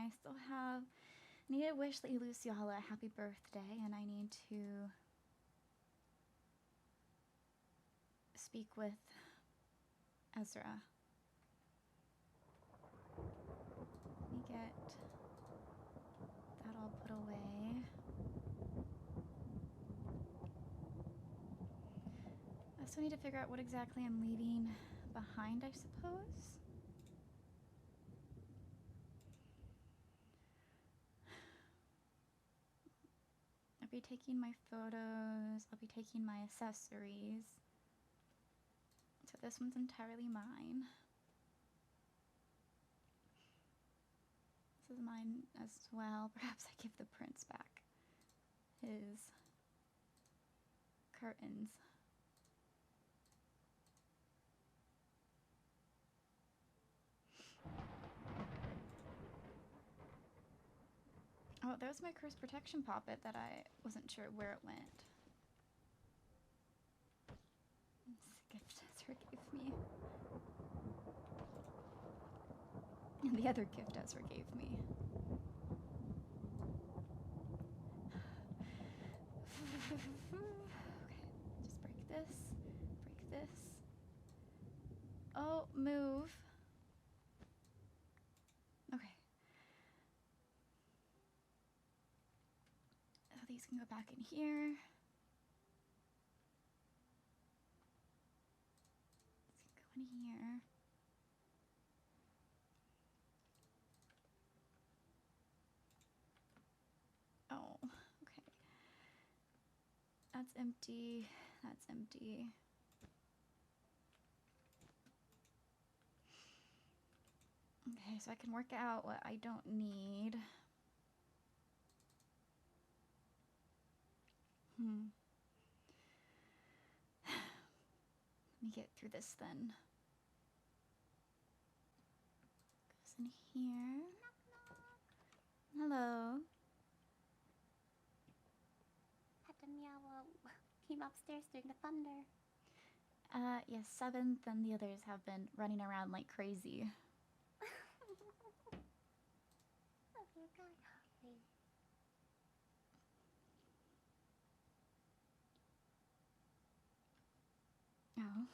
I still have... I need to wish Lizzaylia a happy birthday, and I need to speak with Ezra. Let me get that all put away. I still need to figure out what exactly I'm leaving behind, I suppose. I'll be taking my photos, I'll be taking my accessories. So this one's entirely mine. This is mine as well. Perhaps I give the prince back his curtains. Oh, that was my curse protection poppet that I wasn't sure where it went. It's a gift Ezra gave me. And the other gift Ezra gave me. Okay, just break this. Break this. Oh, move. Okay. So these can go back in here. These can go in here. Oh, okay. That's empty. That's empty. Okay, so I can work out what I don't need. Let me get through this then. Goes in here. Knock, knock. Hello. Had to meow. Came upstairs during the thunder. Yes, 7th and the others have been running around like crazy. Love you guys. Hey. Oh.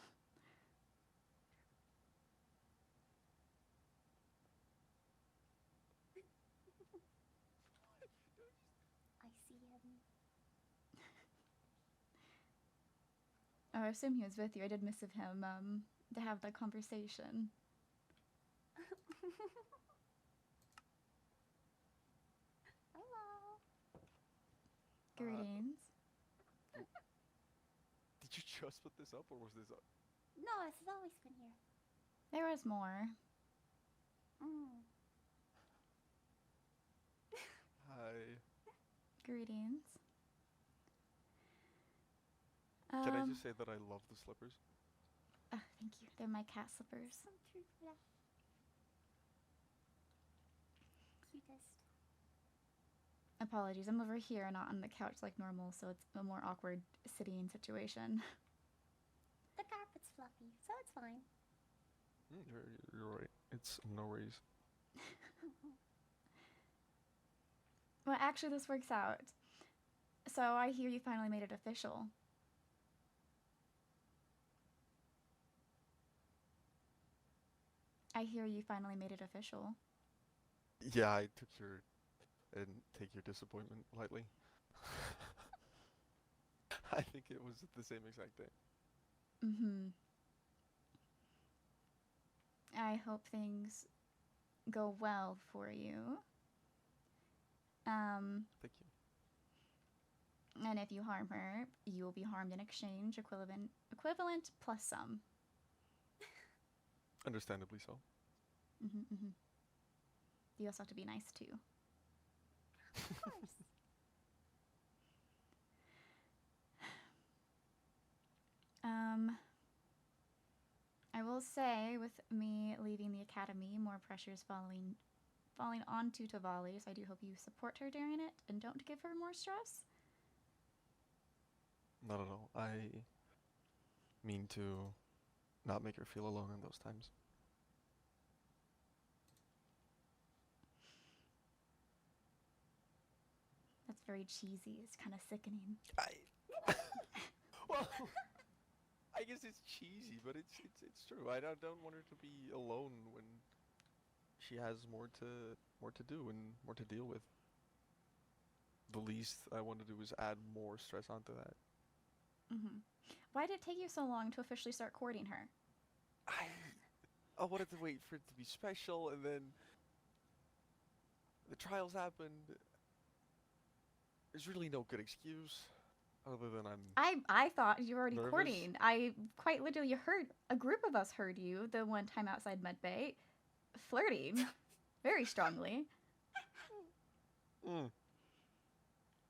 I see him. Oh, I assume he was with you. I did miss of him, to have that conversation. Hello. Greetings. Did you just put this up, or was this up? No, this has always been here. There was more. Hi. Greetings. Can I just say that I love the slippers? Oh, thank you. They're my cat slippers. Some truth for that. Cutest. Apologies, I'm over here, not on the couch like normal, so it's a more awkward sitting situation. The carpet's fluffy, so it's fine. You're right. It's no worries. Well, actually, this works out. So I hear you finally made it official. I hear you finally made it official. Yeah, I didn't take your disappointment lightly. I think it was the same exact day. Mm-hmm. I hope things go well for you. Thank you. And if you harm her, you will be harmed in exchange, equivalent plus some. Understandably so. Mm-hmm. You also have to be nice too. Of course. I will say, with me leaving the academy, more pressure's falling onto Tavali, so I do hope you support her during it and don't give her more stress. Not at all. I mean to not make her feel alone in those times. That's very cheesy. It's kind of sickening. Well, I guess it's cheesy, but it's true. I don't want her to be alone when she has more to do and more to deal with. The least I want to do is add more stress onto that. Mm-hmm. Why did it take you so long to officially start courting her? I wanted to wait for it to be special, and then the trials happened. There's really no good excuse, other than I thought you were already nervous. courting. I quite literally heard, a group of us heard you the one time outside Medbay, flirting very strongly. Mm.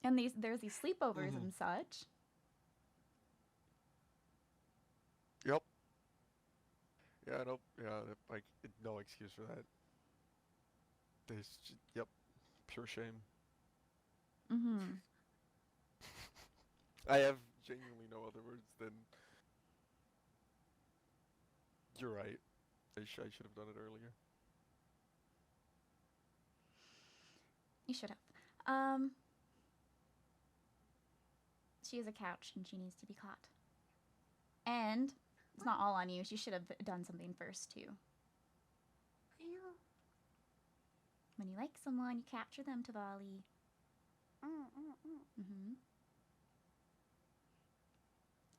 And there's these sleepovers Mhm. and such. Yep. Yeah, nope. Yeah, like no excuse for that. Yep, pure shame. Mm-hmm. I have genuinely no other words than you're right. I should have done it earlier. You should have. She is a couch and she needs to be caught. And it's not all on you. She should have done something first too. I know. When you like someone, you capture them, Tavali. Mm. Mm-hmm.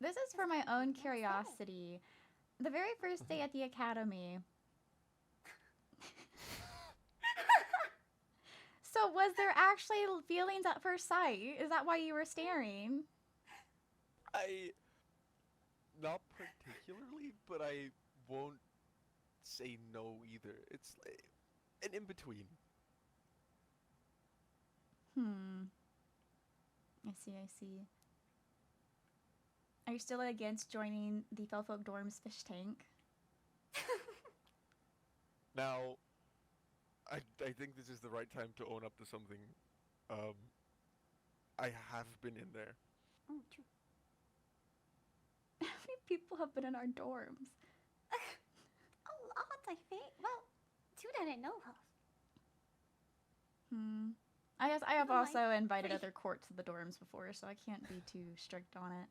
This is for my own curiosity. The very first day at the academy. So was there actually feelings at first sight? Is that why you were staring? Not particularly, but I won't say no either. It's an in-between. I see. Are you still against joining the Felfolk Dorm's fish tank? Now, I think this is the right time to own up to something. I have been in there. True. How many people have been in our dorms? A lot, I think. Well, two that I know of. I guess I have Never also mind. invited Free. other courts to the dorms before, so I can't be too strict on it.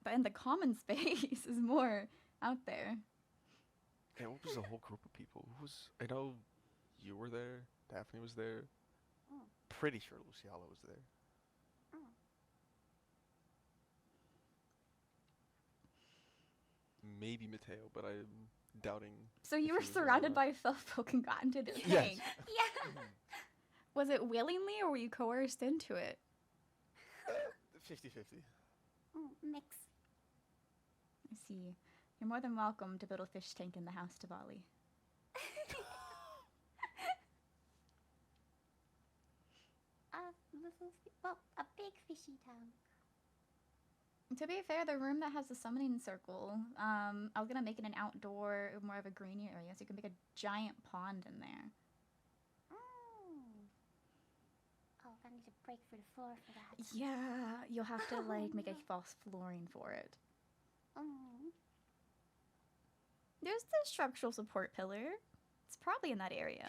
But in the common space is more out there. Yeah, what was the whole group of people? I know you were there, Daphne was there. Pretty sure Luciala was there. Maybe Mateo, but I'm doubting. So you if were he was there or surrounded not. by Felfolk and got into the Yes. tank. Yeah. Was it willingly or were you coerced into it? 50-50. Mix. I see. You're more than welcome to build a fish tank in the house, Tavali. A big fishy tank. To be fair, the room that has the summoning circle, I was gonna make it an outdoor, more of a greeny area, so you can make a giant pond in there. Oh, I need to break through the floor for that. Yeah, you'll have to like make a no. false flooring for it. Mm. There's the structural support pillar. It's probably in that area.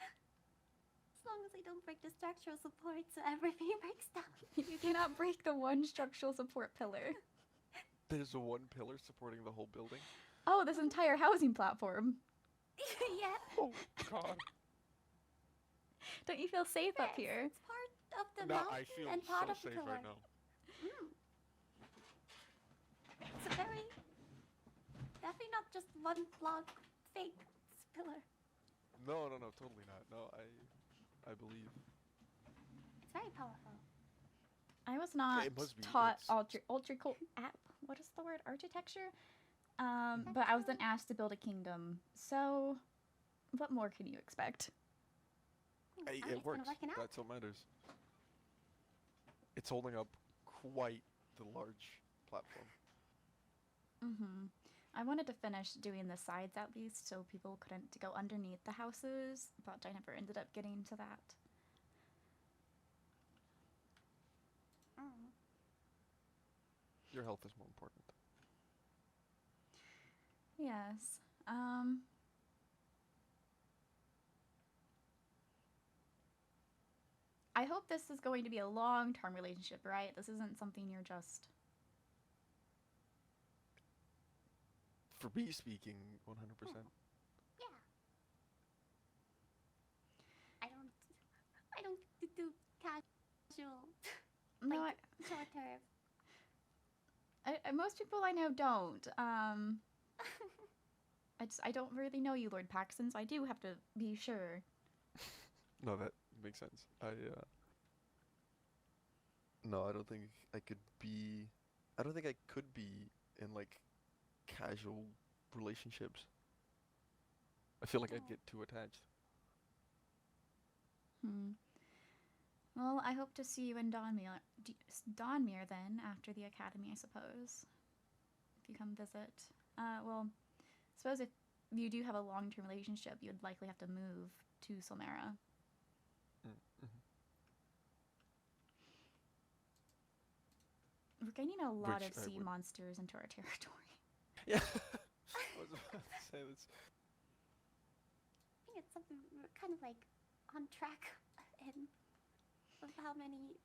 As long as I don't break the structural support so everything breaks down. You cannot break the one structural support pillar. There's one pillar supporting the whole building. Oh, this entire housing platform. Yeah. Oh God. Don't you feel safe up here? It's part of the Now mountain I feel and part so of the safe pillar. right now. It's a very... Definitely not just one block fake pillar. No, totally not. No, I believe. It's very powerful. I was not it must be. taught It's- what is the word? Architecture? But I wasn't asked to build a kingdom. So, what more can you expect? It It's works. working out. That's what matters. It's holding up quite the large platform. I wanted to finish doing the sides at least so people couldn't go underneath the houses, but I never ended up getting to that. Your health is more important. Yes. I hope this is going to be a long-term relationship, right? This isn't something you're just... For me speaking, 100%. Yeah. I don't do casual, No, like, short term. most people I know don't. I don't really know you, Lord Paxton, so I do have to be sure. No, that makes sense. No, I don't think I could be. I don't think I could be in like casual relationships. I feel like I'd get too attached. Well, I hope to see you in Dawnmere then, after the academy, I suppose. If you come visit. Well, I suppose if you do have a long-term relationship, you'd likely have to move to Solmera. We're gaining a lot of sea monsters into our territory. Yeah. I was about to say this. I think it's something we're kind of like on track in of how many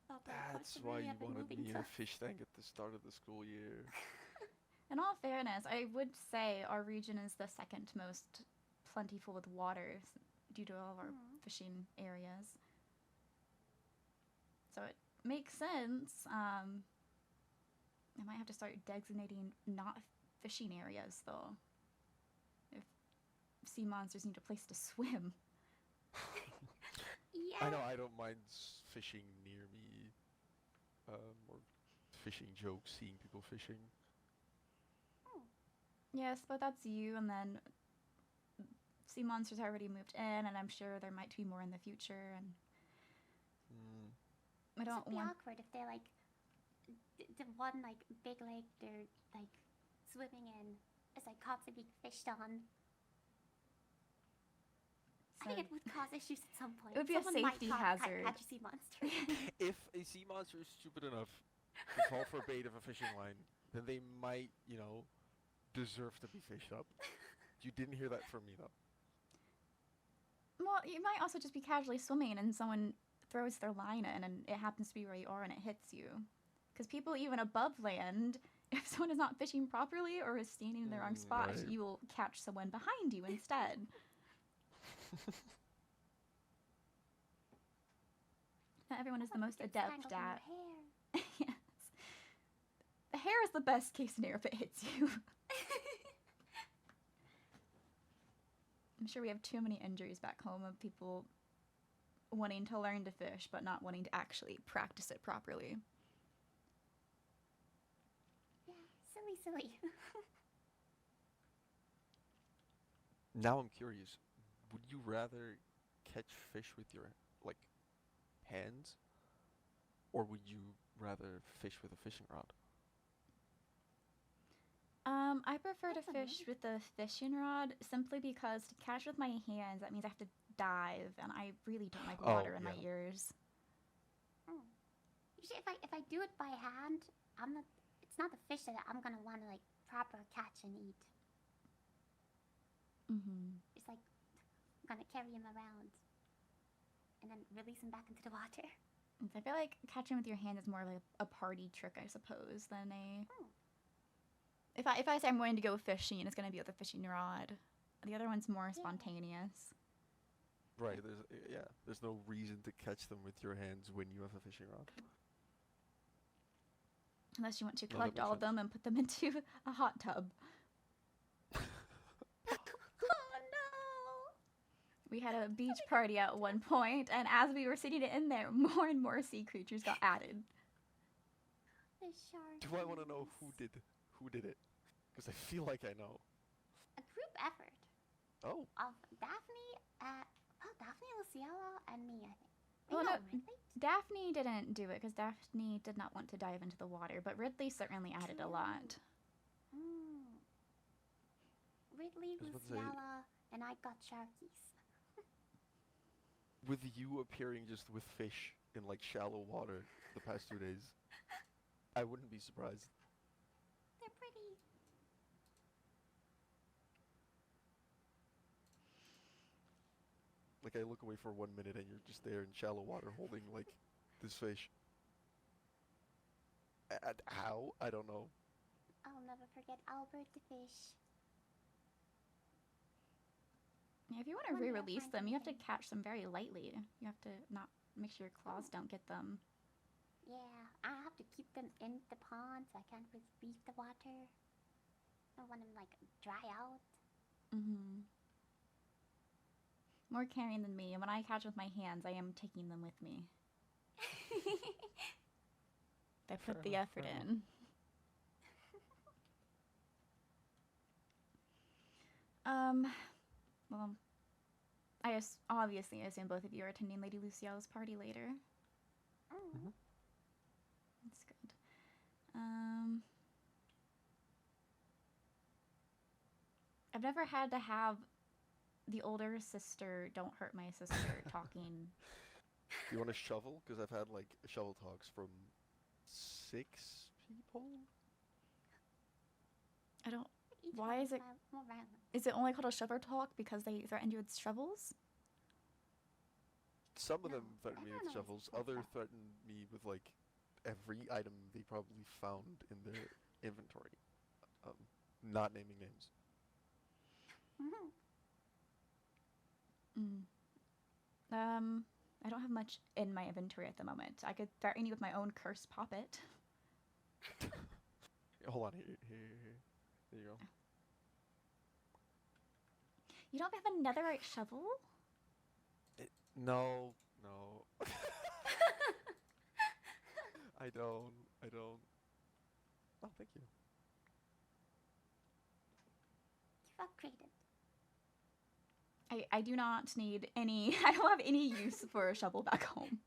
of the That's questions why we you have been wanted moving me in to. a fish tank at the start of the school year. In all fairness, I would say our region is the second most plentiful with water due to all of our fishing areas. So it makes sense. I might have to start designating not fishing areas, though. If sea monsters need a place to swim. Yeah. I know I don't mind fishing near me, or fishing jokes, seeing people fishing. Yes, but that's you, and then sea monsters already moved in, and I'm sure there might be more in the future, and I don't It'd be want... awkward if they're like the one like big lake they're like swimming in is like constantly being fished on. I think it would cause issues at some point. It would be a safety hazard. Catch a sea monster. If a sea monster is stupid enough to fall for bait of a fishing line, then they might, deserve to be fished up. You didn't hear that from me, though. Well, you might also just be casually swimming and someone throws their line in and it happens to be where you are and it hits you. Because people even above land, if someone is not fishing properly or is standing in the wrong spot, right. you will catch someone behind you instead. Not everyone is the most adept at... Yes. The hair is the best case scenario if it hits you. I'm sure we have too many injuries back home of people wanting to learn to fish but not wanting to actually practice it properly. Yeah, silly. Now I'm curious. Would you rather catch fish with your, hands? Or would you rather fish with a fishing rod? I prefer to fish with the fishing rod simply because to catch with my hands, that means I have to dive, and I really don't like water in my ears. Usually if I do it by hand, it's not the fish that I'm gonna want to like proper catch and eat. It's like I'm gonna carry him around and then release him back into the water. I feel like catching with your hand is more like a party trick, I suppose, than a... If I say I'm going to go fishing, it's going to be with a fishing rod. The other one's more spontaneous. Right, there's no reason to catch them with your hands when you have a fishing rod. Unless you want to collect all of them and put them into a hot tub. Oh no! We had a beach party at one point, and as we were sitting in there, more and more sea creatures got added. The shark. Do I want to know who did it? Because I feel like I know. A group effort. Oh. Of Daphne, Lizzaylia, and me, I think. Well, no, Daphne didn't do it because Daphne did not want to dive into the water, but Ridley certainly added a lot. Ridley, Lizzaylia, and I got sharkies. With you appearing just with fish in shallow water the past 2 days, I wouldn't be surprised. They're pretty. Like, I look away for 1 minute and you're just there in shallow water holding, like, this fish. And how? I don't know. I'll never forget Albert the fish. Yeah, if you want to One day I'll re-release find them, you have to something. catch them very lightly. You have to not make sure your claws don't get them. Yeah, I have to keep them in the pond so I can't release the water. I don't want them like dry out. Mm-hmm. More caring than me, and when I catch with my hands, I am taking them with me. I put Fair the enough, effort fair enough. in. Well, obviously I assume both of you are attending Lady Luciella's party later. Mm. That's good. I've never had to have the older sister, don't hurt my sister, talking. You want a shovel? Because I've had, like, shovel talks from 6 people? I don't. Each Why one is it- more violent. Is it only called a shovel talk because they threatened you with shovels? Some of No, them threatened me everyone with always shovels. pulls Others out. threatened me with, like, every item they probably found in their inventory. Not naming names. I don't have much in my inventory at the moment. I could threaten you with my own cursed poppet. Hold on, here. There you go. You don't have a netherite shovel? No. I don't. Oh, thank you. You've upgraded. I do not need any. I don't have any use for a shovel back home.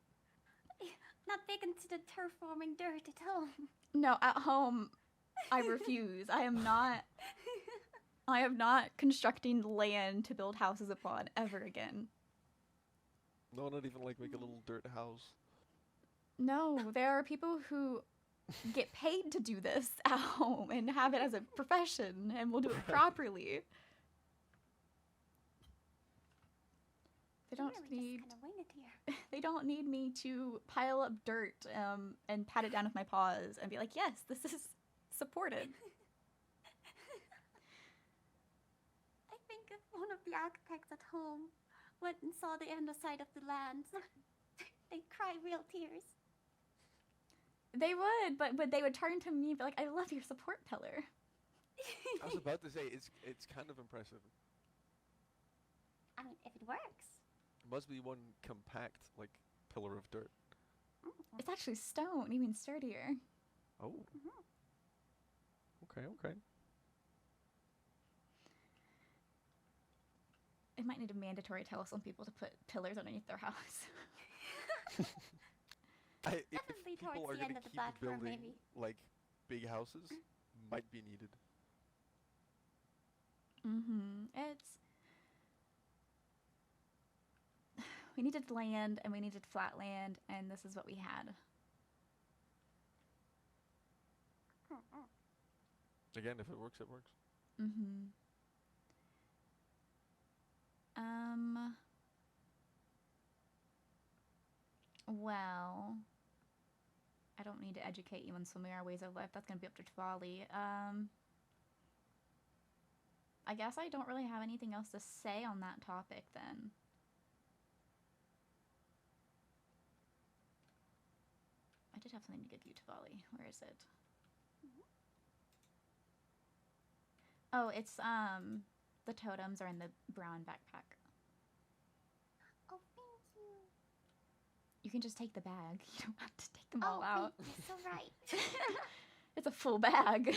Not big into the terraforming dirt at home. No, at home, I refuse. I am not constructing land to build houses upon ever again. No, not even like make a little dirt house. No, there are people who get paid to do this at home and have it as a profession and will do it properly. They don't Really need. just kind of wing it here. They don't need me to pile up dirt and pat it down with my paws and be like, yes, this is supported. I think if one of the architects at home went and saw the underside of the lands, they'd cry real tears. They would, but they would turn to me and be like, I love your support pillar. I was about to say it's kind of impressive. I mean, if it works. It must be one compact like pillar of dirt. It's actually stone, even sturdier. Oh. Okay. It might need a mandatory tell some people to put pillars underneath their house. If Definitely people towards are the gonna end of the keep platform, building maybe. like big houses, might be needed. We needed land and we needed flat land, and this is what we had. Again, if it works, it works. Well, I don't need to educate you on Solmera ways of life. That's gonna be up to Tvali. I guess I don't really have anything else to say on that topic then. I did have something to give you, Tvali. Where is it? Oh, it's the totems are in the brown backpack. Oh, thank you. You can just take the bag. You don't have to take them all out. Wait, you're so right. It's a full bag.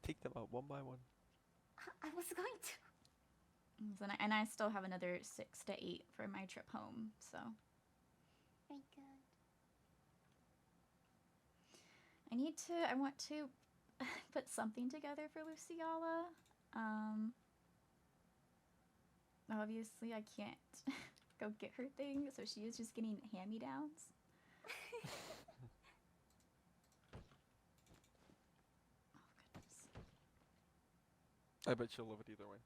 Take them out one by one. I was going to. And I still have another 6 to 8 for my trip home, so. Very good. I want to put something together for Lizzaylia. Obviously I can't go get her thing, so she is just getting hand-me-downs. Oh, goodness. I bet she'll love it either way.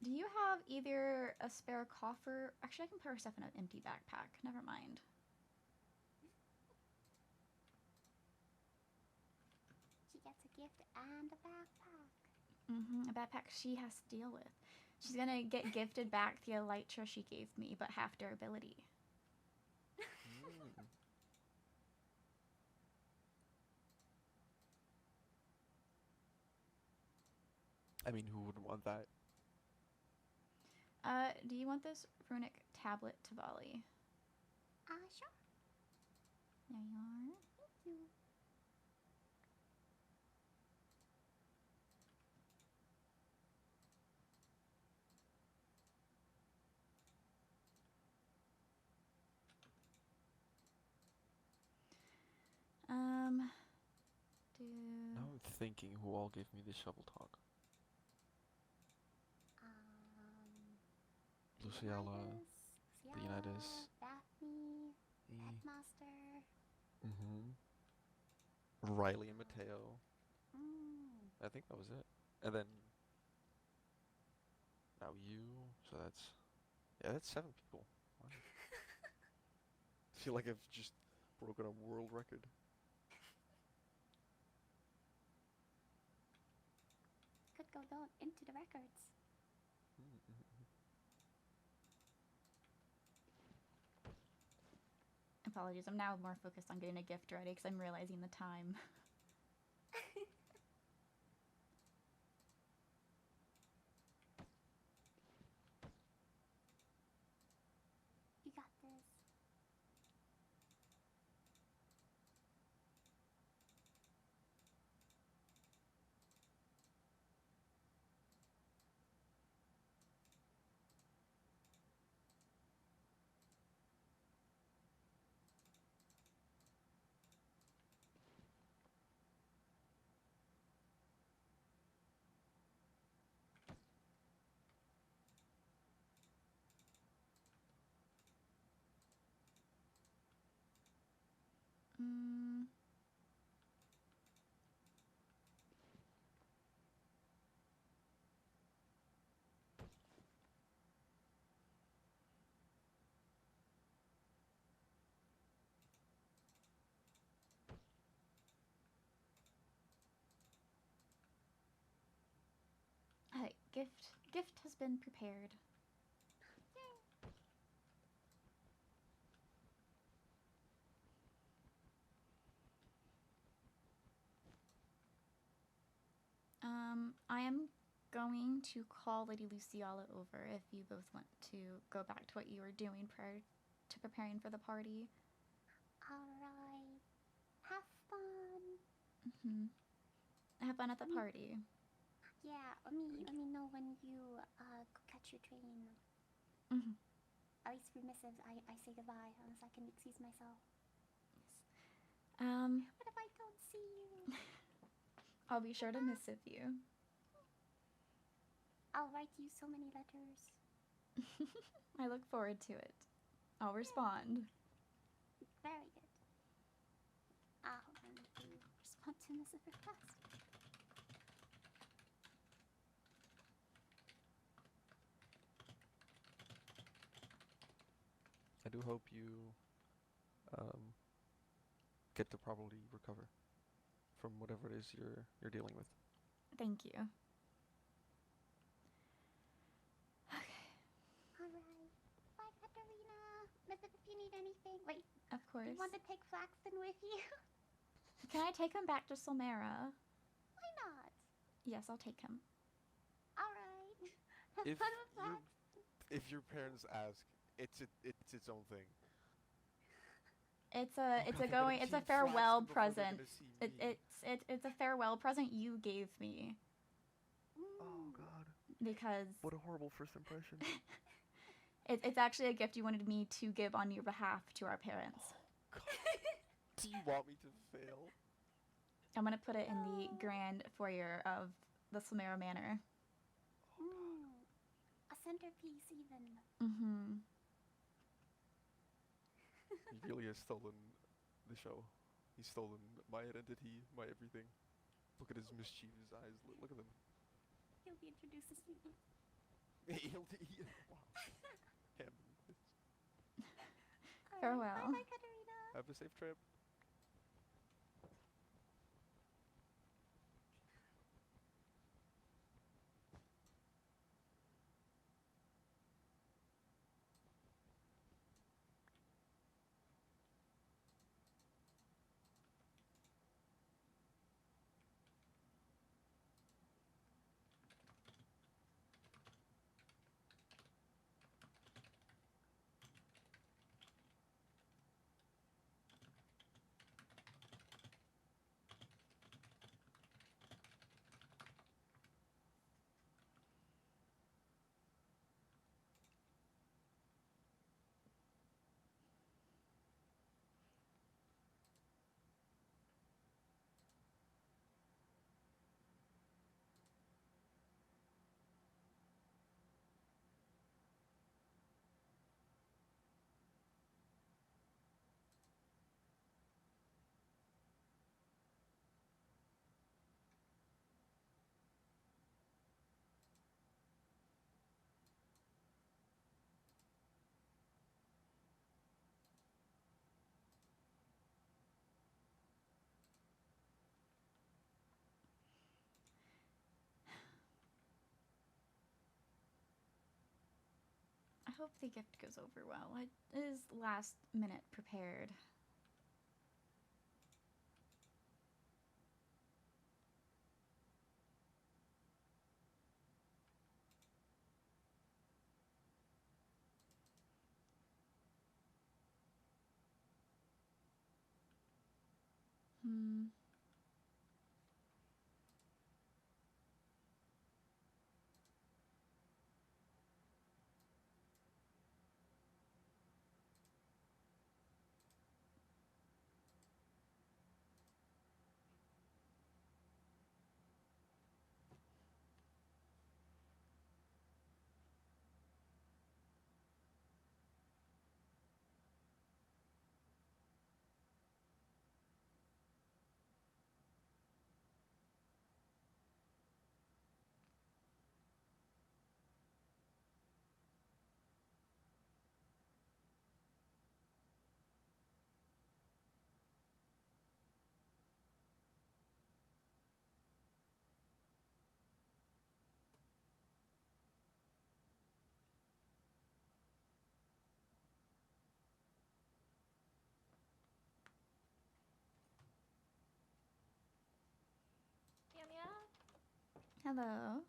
Do you have either a spare coffer? Actually, I can put our stuff in an empty backpack. Never mind. She gets a gift and a backpack. A backpack she has to deal with. She's gonna get gifted back the elytra she gave me, but half durability. I mean, who wouldn't want that? Do you want this runic tablet to volley? Sure. There you are. Thank you. Now I'm thinking who all gave me the shovel talk. Lizzaylia, Leonidas, Daphne, Headmaster. Riley and Mateo. Mm. I think that was it. And then now you. So that's 7 people. Wow. I feel like I've just broken a world record. Could go down into the records. Apologies, I'm now more focused on getting a gift ready because I'm realizing the time. You got this. Gift has been prepared. I am going to call Lady Lizzaylia over if you both want to go back to what you were doing prior to preparing for the party. Alright. Have fun. Have fun at the party. Yeah, let me know when you catch your train. At least for missives, I say goodbye unless I can excuse myself. What if I don't see you? I'll be sure to missive you. I'll write you so many letters. I look forward to it. I'll respond. Very good. I'll respond to missive request. I do hope you get to probably recover from whatever it is you're dealing with. Thank you. Okay. Alright. Bye, Katarina. Missive, if you need anything. Wait. Of course. You want to take Flaxton with you? Can I take him back to Solmera? Why not? Yes, I'll take him. Alright. Have fun with Flaxton. If your parents ask, it's its own thing. It's a farewell present. It's a farewell present you gave me. Oh God. Because what a horrible first impression. It's actually a gift you wanted me to give on your behalf to our parents. Oh, do you want me to fail? I'm gonna put it in the grand foyer of the Solmera Manor. A centerpiece, even. He really has stolen the show. He's stolen my identity, my everything. Look at his mischievous eyes. Look at them. He'll be introduced to me. Wow. Can't believe this. Farewell. Bye, Katarina. Have a safe trip. I hope the gift goes over well. It is last minute prepared. Hmm. Meow meow. Hello.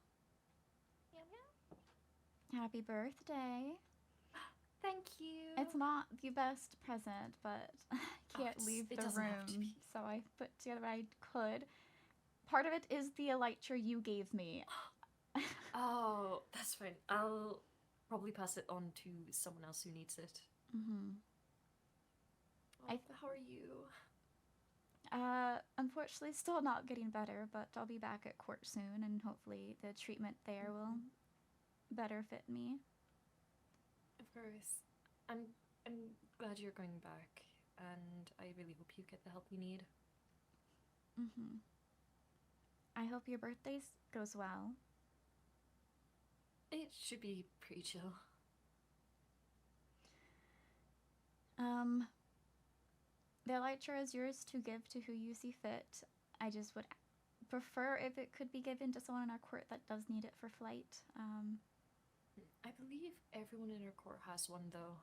Meow meow. Happy birthday. Thank you. It's not the best present, but I can't leave it the doesn't have to room, be. so I put together what I could. Part of it is the elytra you gave me. Oh, that's fine. I'll probably pass it on to someone else who needs it. Mm-hmm. Oh, how are you? Unfortunately, still not getting better, but I'll be back at court soon, and hopefully the treatment there will better fit me. Of course. I'm glad you're going back, and I really hope you get the help you need. Mm-hmm. I hope your birthday goes well. It should be pretty chill. The elytra is yours to give to who you see fit. I just would prefer if it could be given to someone in our court that does need it for flight. I believe everyone in our court has one, though.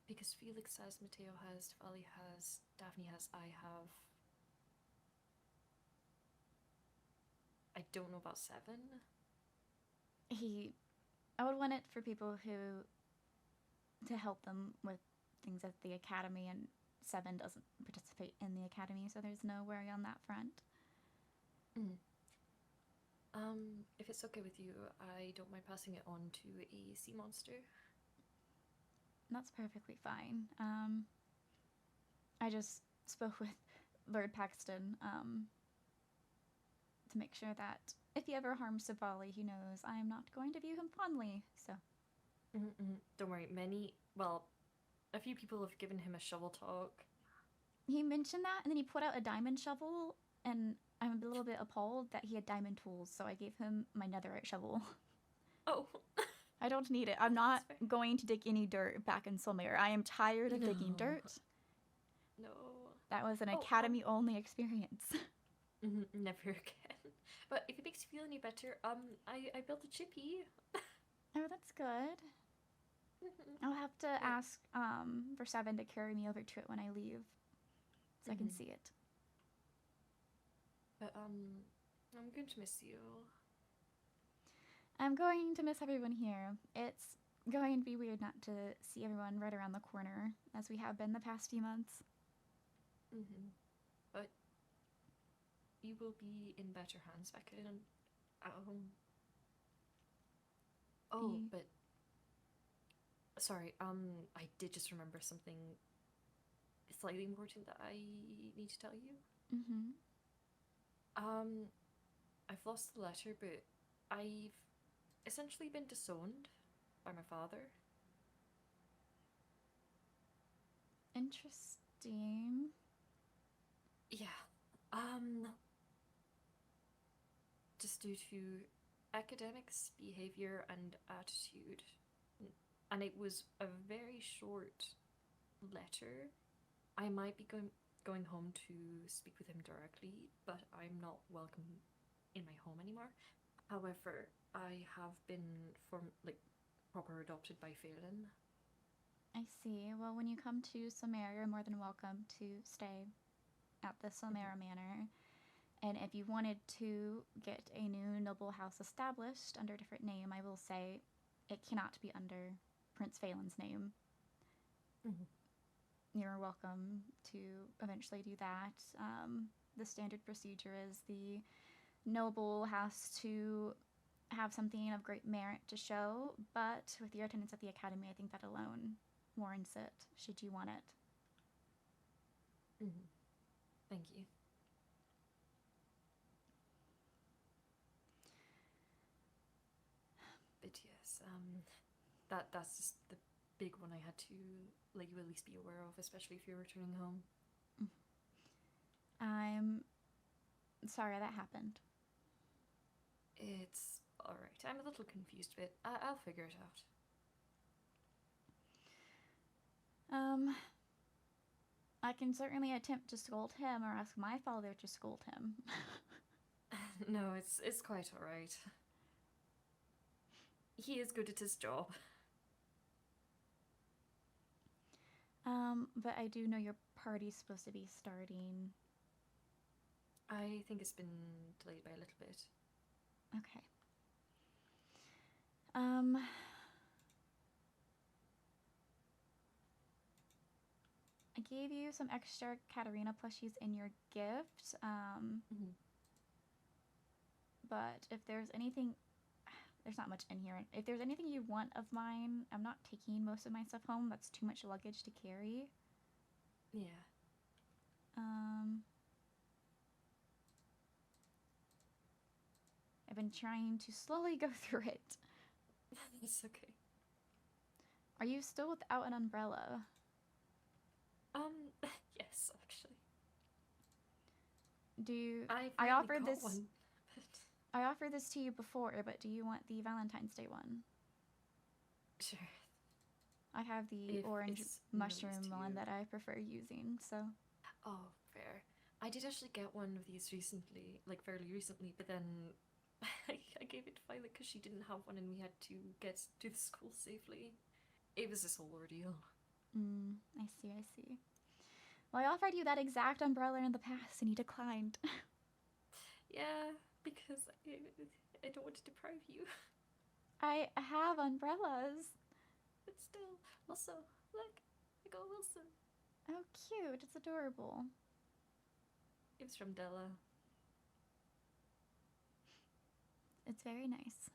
Because Felix has, Mateo has, Vali has, Daphne has, I have. I don't know about Seven. I would want it for people to help them with things at the academy, and Seven doesn't participate in the academy, so there's no worry on that front. If it's okay with you, I don't mind passing it on to a sea monster. That's perfectly fine. I just spoke with Lord Paxton to make sure that if he ever harms Savali, he knows I am not going to view him fondly, so. Don't worry, a few people have given him a shovel talk. He mentioned that, and then he put out a diamond shovel, and I'm a little bit appalled that he had diamond tools, so I gave him my netherite shovel. Oh. I don't need it. I'm not That's fair. going to dig any dirt back in Solmera. I am tired of digging No. dirt. No. That was an Oh, academy-only experience. Never again. But if it makes you feel any better, I built a chippy. Oh, that's good. I'll have to ask for Seven to carry me over to it when I leave, so I can see it. But I'm going to miss you. I'm going to miss everyone here. It's going to be weird not to see everyone right around the corner, as we have been the past few months. But you will be in better hands, Becca. But sorry. I did just remember something slightly important that I need to tell you. I've lost the letter, but I've essentially been disowned by my father. Interesting. Yeah. Just due to academics, behavior, and attitude. And it was a very short letter. I might be going home to speak with him directly, but I'm not welcome in my home anymore. However, I have been proper adopted by Phelan. I see. Well, when you come to Solmera, you're more than welcome to stay at the Solmera Manor. And if you wanted to get a new noble house established under a different name, I will say it cannot be under Prince Phelan's name. You're welcome to eventually do that. The standard procedure is the noble has to have something of great merit to show, but with your attendance at the academy, I think that alone warrants it, should you want it. Thank you. But yes, that's just the big one I had to let you at least be aware of, especially if you're returning home. I'm sorry that happened. It's alright. I'm a little confused, but I'll figure it out. I can certainly attempt to scold him or ask my father to scold him. No, it's quite alright. He is good at his job. But I do know your party's supposed to be starting. I think it's been delayed by a little bit. Okay. I gave you some extra Katarina plushies in your gift. But if there's anything, there's not much in here. If there's anything you want of mine, I'm not taking most of my stuff home. That's too much luggage to carry. Yeah. I've been trying to slowly go through it. It's okay. Are you still without an umbrella? Yes, actually. I offered this. One, I offered this to you before, but do you want the Valentine's Day one? Sure. I have the orange mushroom one that I prefer using, so. Oh, fair. I did actually get one of these recently, fairly recently, but then I gave it to Violet because she didn't have one and we had to get to the school safely. It was this whole ordeal. I see. Well, I offered you that exact umbrella in the past and you declined. Yeah, because I don't want to deprive you. I have umbrellas. But still, also, look, I got Wilson. Oh, cute. It's adorable. It was from Della. It's very nice.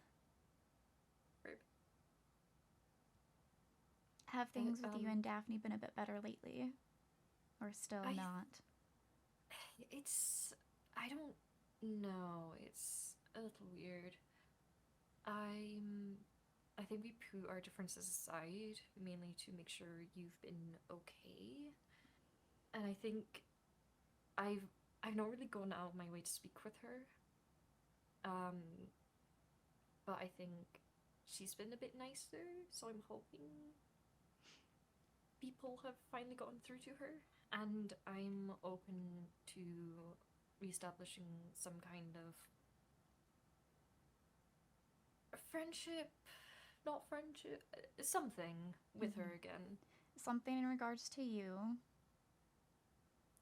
Right. Have things with you and Daphne been a bit better lately? Or still not? I don't know. It's a little weird. I think we put our differences aside, mainly to make sure you've been okay. And I think I've not really gone out of my way to speak with her. But I think she's been a bit nicer, so I'm hoping people have finally gotten through to her. And I'm open to reestablishing some kind of friendship, not friendship, something with her again. Something in regards to you.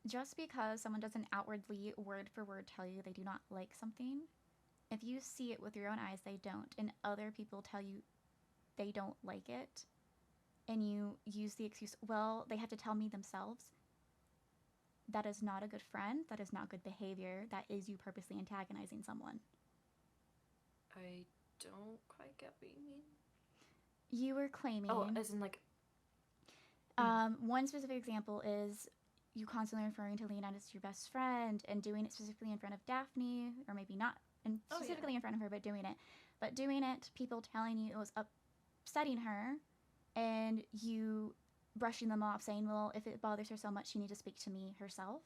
Just because someone doesn't outwardly, word for word, tell you they do not like something, if you see it with your own eyes they don't, and other people tell you they don't like it, and you use the excuse, well, they have to tell me themselves, that is not a good friend, that is not good behavior, that is you purposely antagonizing someone. I don't quite get what you mean. You were claiming... Oh, as in like... One specific example is you constantly referring to Leonid as your best friend and doing it specifically in front of Daphne, or maybe not specifically in front of her, but doing it. But doing it, people telling you it was upsetting her, and you brushing them off, saying, well, if it bothers her so much, she needs to speak to me herself.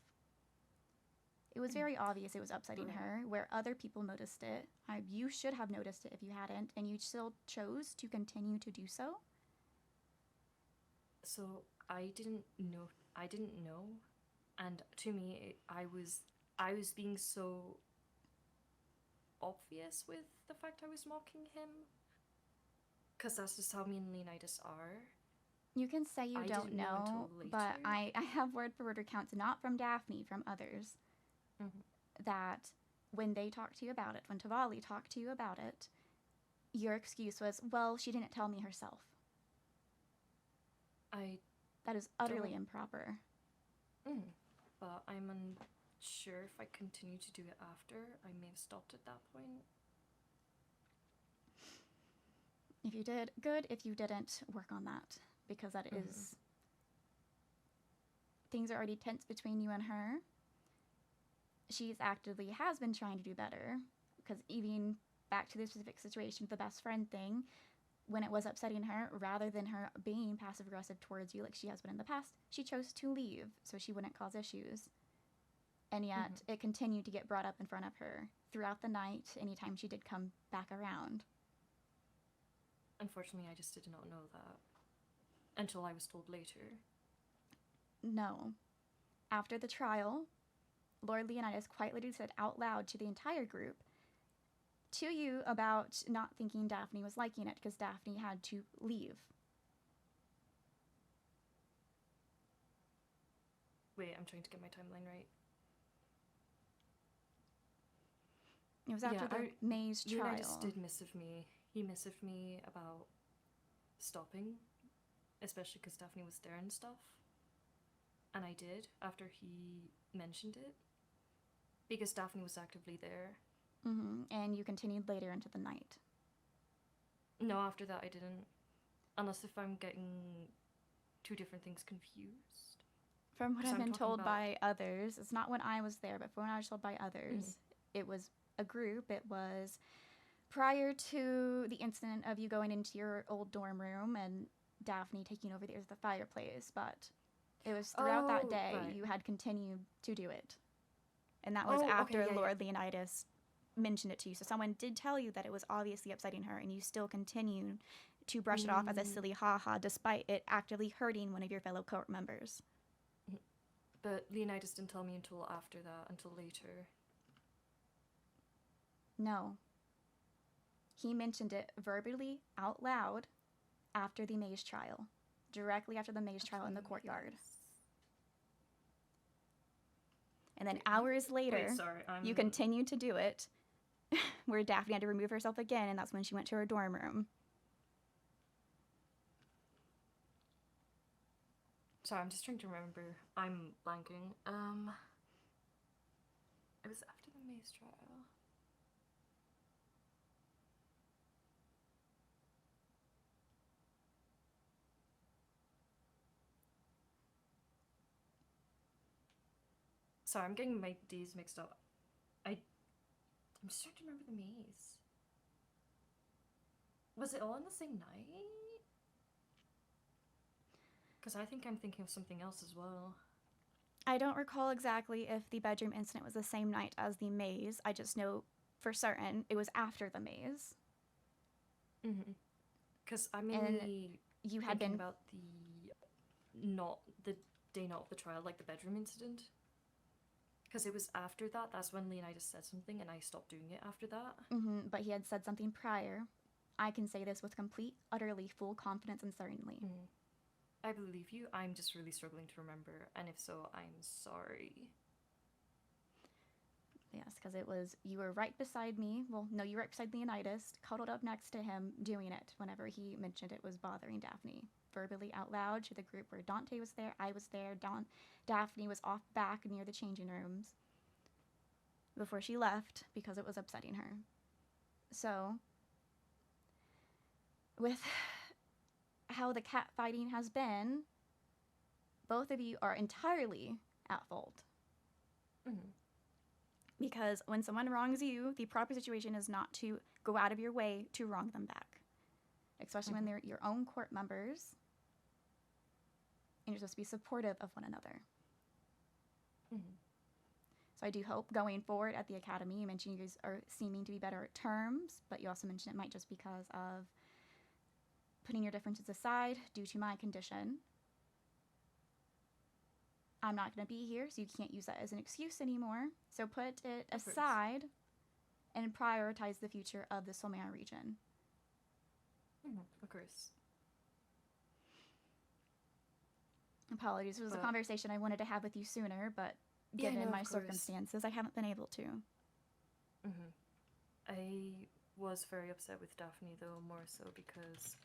It was very obvious it was upsetting her, where other people noticed it. You should have noticed it if you hadn't, and you still chose to continue to do so. So I didn't know, and to me, I was being so obvious with the fact I was mocking him, because that's just how me and Leonidas are. You can say you don't know, but I have word for word accounts, not from Daphne, from others, that when they talked to you about it, when Tavali talked to you about it, your excuse was, well, she didn't tell me herself. That is utterly improper. But I'm unsure if I continue to do it after. I may have stopped at that point. If you did, good. If you didn't, work on that. Because that is... Things are already tense between you and her. She's actively has been trying to do better. Because even back to the specific situation, the best friend thing, when it was upsetting her, rather than her being passive-aggressive towards you like she has been in the past, she chose to leave so she wouldn't cause issues. And yet, it continued to get brought up in front of her throughout the night, anytime she did come back around. Unfortunately, I just did not know that until I was told later. No. After the trial, Lord Leonidas quite literally said out loud to the entire group, to you, about not thinking Daphne was liking it because Daphne had to leave. Wait, I'm trying to get my timeline right. It was after the Maze trial. Leonidas did missive me. He missived me about stopping, especially because Daphne was there and stuff. And I did, after he mentioned it, because Daphne was actively there. And you continued later into the night. No, after that I didn't. Unless if I'm getting two different things confused. From what I've been told by others, it's not when I was there, but from what I was told by others, it was a group. It was prior to the incident of you going into your old dorm room and Daphne taking over the fireplace, but it was throughout that day you had continued to do it. And that was after Lord Leonidas mentioned it to you. So someone did tell you that it was obviously upsetting her, and you still continued to brush it off as a silly ha-ha, despite it actively hurting one of your fellow court members. But Leonidas didn't tell me until after that, until later. No. He mentioned it verbally, out loud, after the Maze trial. Directly after the Maze trial in the courtyard. And then hours later, you continued to do it, where Daphne had to remove herself again, and that's when she went to her dorm room. Sorry, I'm just trying to remember. I'm blanking. It was after the Maze trial. Sorry, I'm getting my days mixed up. I'm just trying to remember the maze. Was it all on the same night? Because I think I'm thinking of something else as well. I don't recall exactly if the bedroom incident was the same night as the maze. I just know for certain it was after the maze. Because I'm mainly you had thinking been about the day not of the trial, like the bedroom incident. Because it was after that. That's when Leonidas said something, and I stopped doing it after that. But he had said something prior. I can say this with complete, utterly full confidence and certainty. I believe you. I'm just really struggling to remember, and if so, I'm sorry. Yes, because it was, you were right beside me. Well, no, you were right beside Leonidas, cuddled up next to him, doing it whenever he mentioned it was bothering Daphne. Verbally out loud to the group where Dante was there, I was there, Daphne was off back near the changing rooms before she left because it was upsetting her. So, with how the cat fighting has been, both of you are entirely at fault. Because when someone wrongs you, the proper situation is not to go out of your way to wrong them back. Especially when they're your own court members. And you're supposed to be supportive of one another. So I do hope going forward at the academy, you mentioned you guys are seeming to be better at terms, but you also mentioned it might just because of putting your differences aside due to my condition. I'm not going to be here, so you can't use that as an excuse anymore. So put it aside and prioritize the future of the Solmera region. Of course. Apologies, it was a conversation I wanted to have with you sooner, but given my circumstances, I haven't been able to. I was very upset with Daphne, though, more so because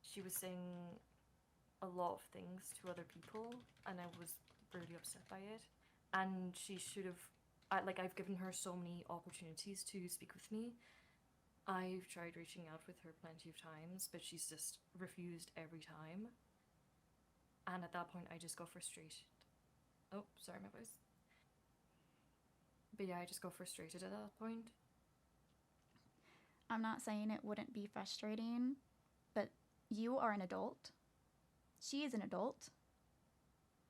she was saying a lot of things to other people, and I was really upset by it. And she should have, I've given her so many opportunities to speak with me. I've tried reaching out with her plenty of times, but she's just refused every time. And at that point, I just got frustrated. Oh, sorry, my voice. But yeah, I just got frustrated at that point. I'm not saying it wouldn't be frustrating, but you are an adult. She is an adult.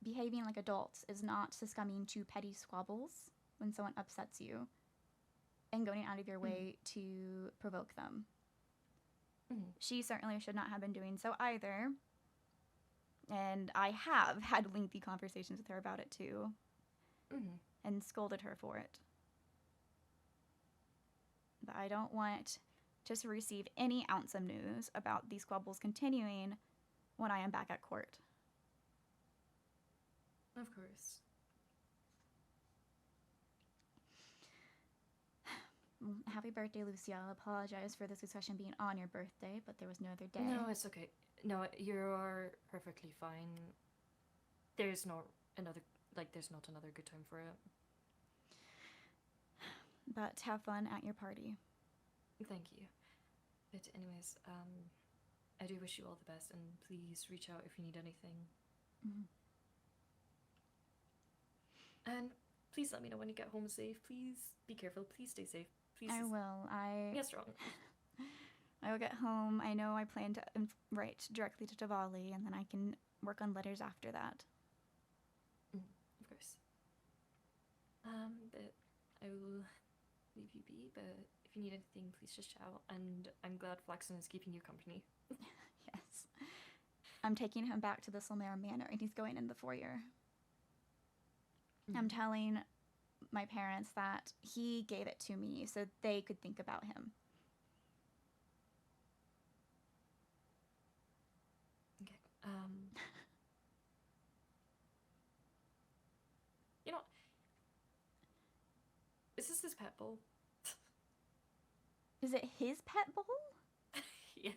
Behaving like adults is not succumbing to petty squabbles when someone upsets you and going out of your way to provoke them. She certainly should not have been doing so either. And I have had lengthy conversations with her about it too. And scolded her for it. But I don't want to receive any ounce of news about these squabbles continuing when I am back at court. Of course. Happy birthday, Lucia. I'll apologize for this discussion being on your birthday, but there was no other day. No, it's okay. No, you're perfectly fine. There's not another good time for it. But have fun at your party. Thank you. But anyways, I do wish you all the best, and please reach out if you need anything. And please let me know when you get home safe. Please be careful. Please stay safe. Please. I will. Get strong. I will get home. I know I plan to write directly to Diwali, and then I can work on letters after that. Of course. But I will leave you be, but if you need anything, please just shout, and I'm glad Flaxen is keeping you company. Yes. I'm taking him back to the Solmera Manor, and he's going in the foyer. I'm telling my parents that he gave it to me so they could think about him. Okay. You know, is this his pet bull? Is it his pet bull? Yes.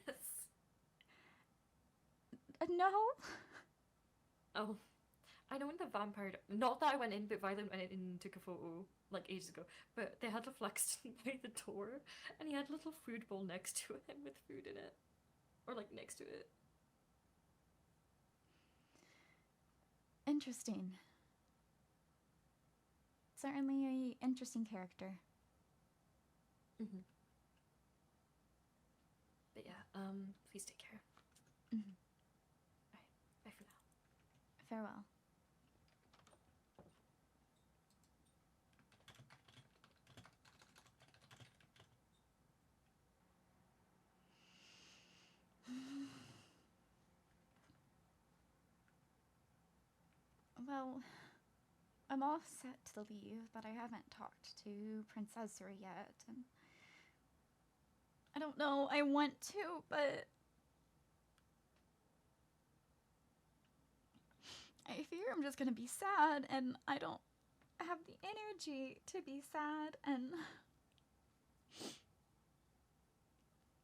No. Oh. I know in the vampire... Not that I went in, but Violet went in and took a photo, ages ago. But they had a Flaxton by the door, and he had a little food bowl next to him with food in it. Or, next to it. Interesting. Certainly an interesting character. But yeah, please take care. Alright, bye for now. Farewell. Well, I'm all set to leave, but I haven't talked to Prince Ezra yet, and I don't know, I want to, but I fear I'm just gonna be sad, and I don't have the energy to be sad,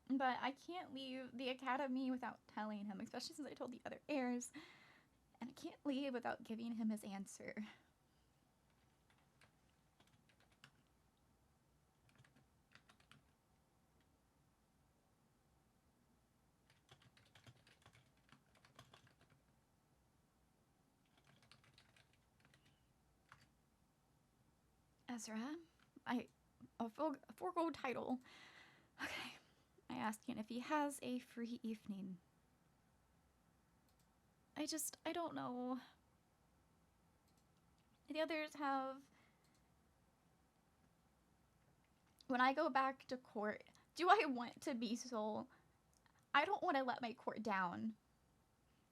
but I can't leave the academy without telling him, especially since I told the other heirs, and I can't leave without giving him his answer. Ezra, a four gold title. Okay, I asked him if he has a free evening. I don't know. The others have. When I go back to court, do I want to be soul? I don't want to let my court down.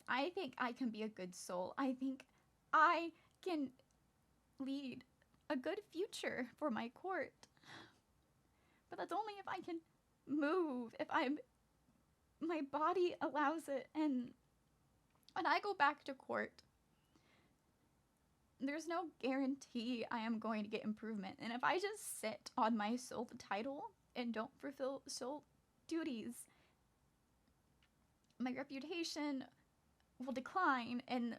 I think I can be a good soul. I think I can lead a good future for my court. But that's only if I can move, if my body allows it. And when I go back to court, there's no guarantee I am going to get improvement. And if I just sit on my soul title and don't fulfill soul duties, my reputation will decline, and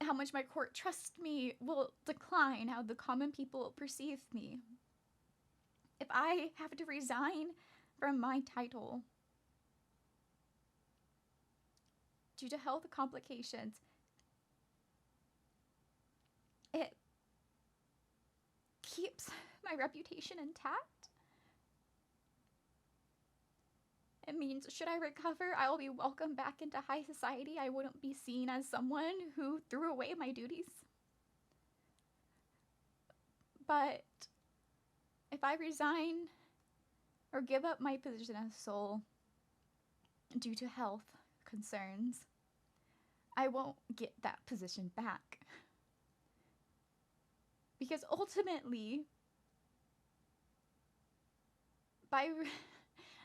how much my court trusts me will decline, how the common people perceive me. If I have to resign from my title due to health complications, it keeps my reputation intact. It means, should I recover, I will be welcomed back into high society. I wouldn't be seen as someone who threw away my duties. But if I resign or give up my position as soul due to health concerns, I won't get that position back. Because ultimately, by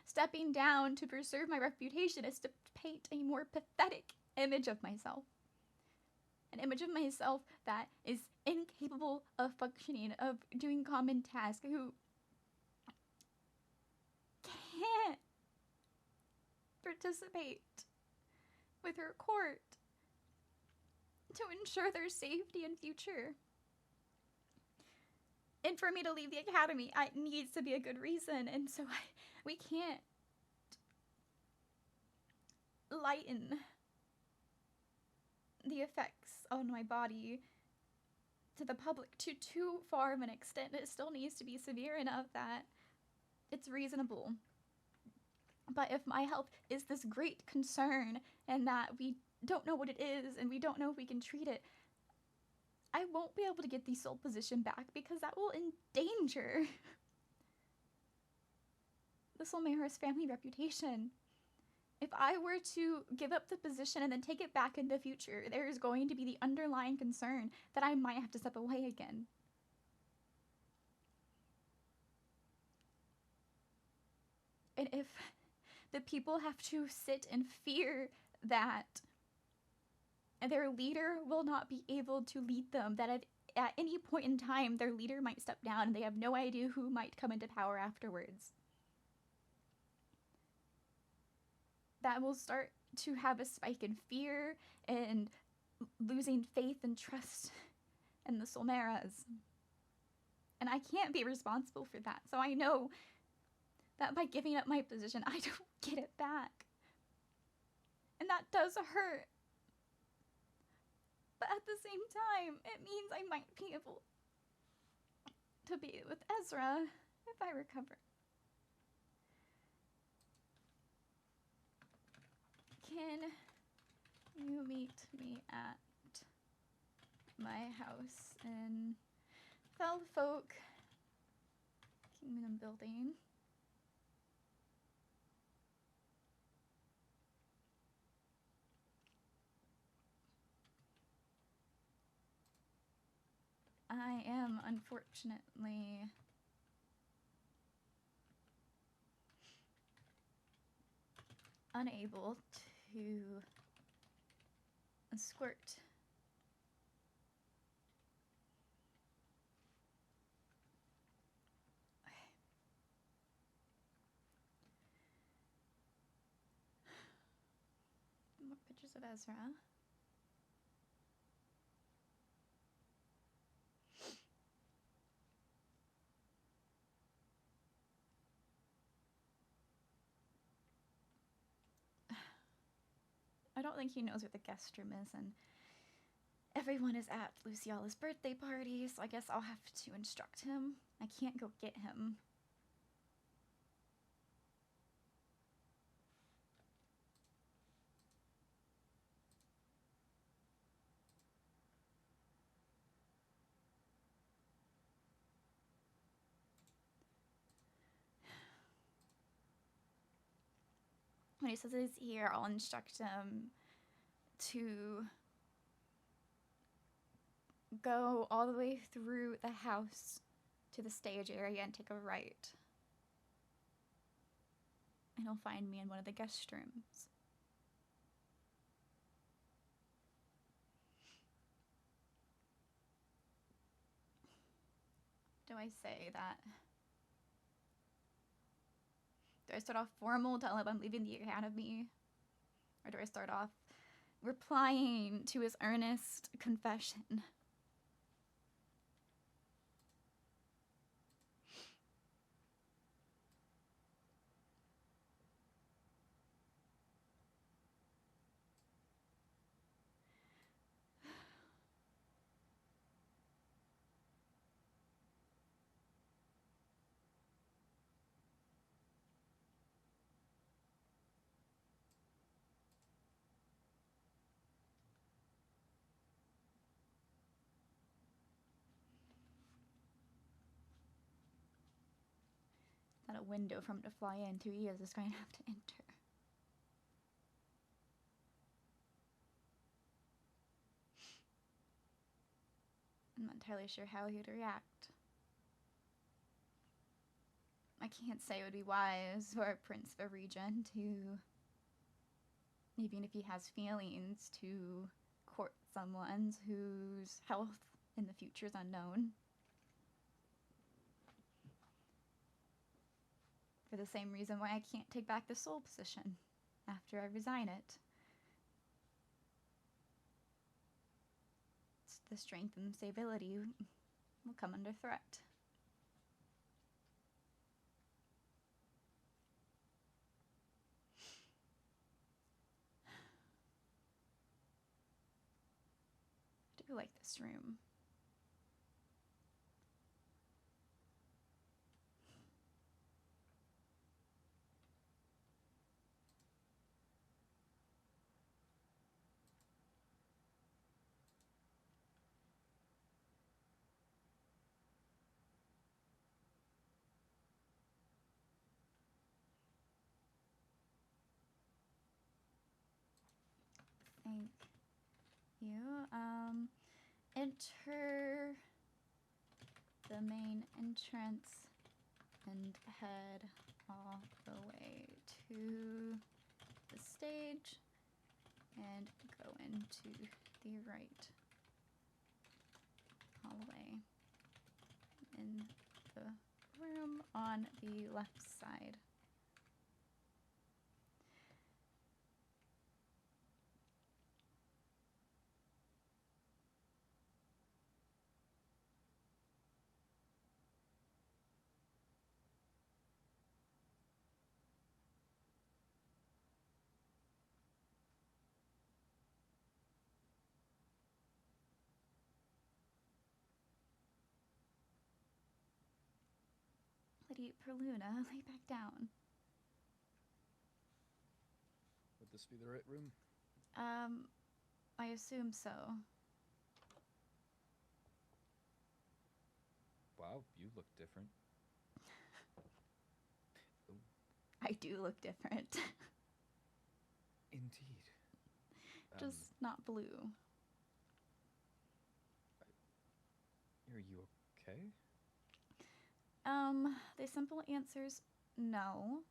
stepping down to preserve my reputation is to paint a more pathetic image of myself. An image of myself that is incapable of functioning, of doing common tasks, who can't participate with her court to ensure their safety and future. And for me to leave the academy, it needs to be a good reason, and so we can't lighten the effects on my body to the public to too far of an extent. It still needs to be severe enough that it's reasonable. But if my health is this great concern and that we don't know what it is and we don't know if we can treat it, I won't be able to get the soul position back because that will endanger the Solmera's family reputation. If I were to give up the position and then take it back in the future, there is going to be the underlying concern that I might have to step away again. And if the people have to sit in fear that their leader will not be able to lead them, that at any point in time their leader might step down and they have no idea who might come into power afterwards, that will start to have a spike in fear and losing faith and trust in the Solmeras. And I can't be responsible for that. So I know that by giving up my position, I don't get it back. And that does hurt. But at the same time, it means I might be able to be with Ezra if I recover. Can you meet me at my house in Felfolk Kingdom building? I am unfortunately unable to squirt. More pictures of Ezra. I don't think he knows where the guest room is, and everyone is at Luciella's birthday party, so I guess I'll have to instruct him. I can't go get him. When he says he's here, I'll instruct him to go all the way through the house to the stage area and take a right. And he'll find me in one of the guest rooms. Do I say that? Do I start off formal, tell him I'm leaving the academy? Or do I start off replying to his earnest confession? Not a window for him to fly into. He is just going to have to enter. I'm not entirely sure how he would react. I can't say it would be wise for a prince of a region to, even if he has feelings, to court someone whose health in the future is unknown. For the same reason why I can't take back the soul position after I resign it. The strength and stability will come under threat. I do like this room. Thank you. Enter the main entrance and head all the way to the stage and go into the right hallway in the room on the left side. Lady Perluna, lay back down. Would this be the right room? I assume so. Wow, you look different. I do look different. Indeed. Just not blue. You're Are you okay? The simple answer's no.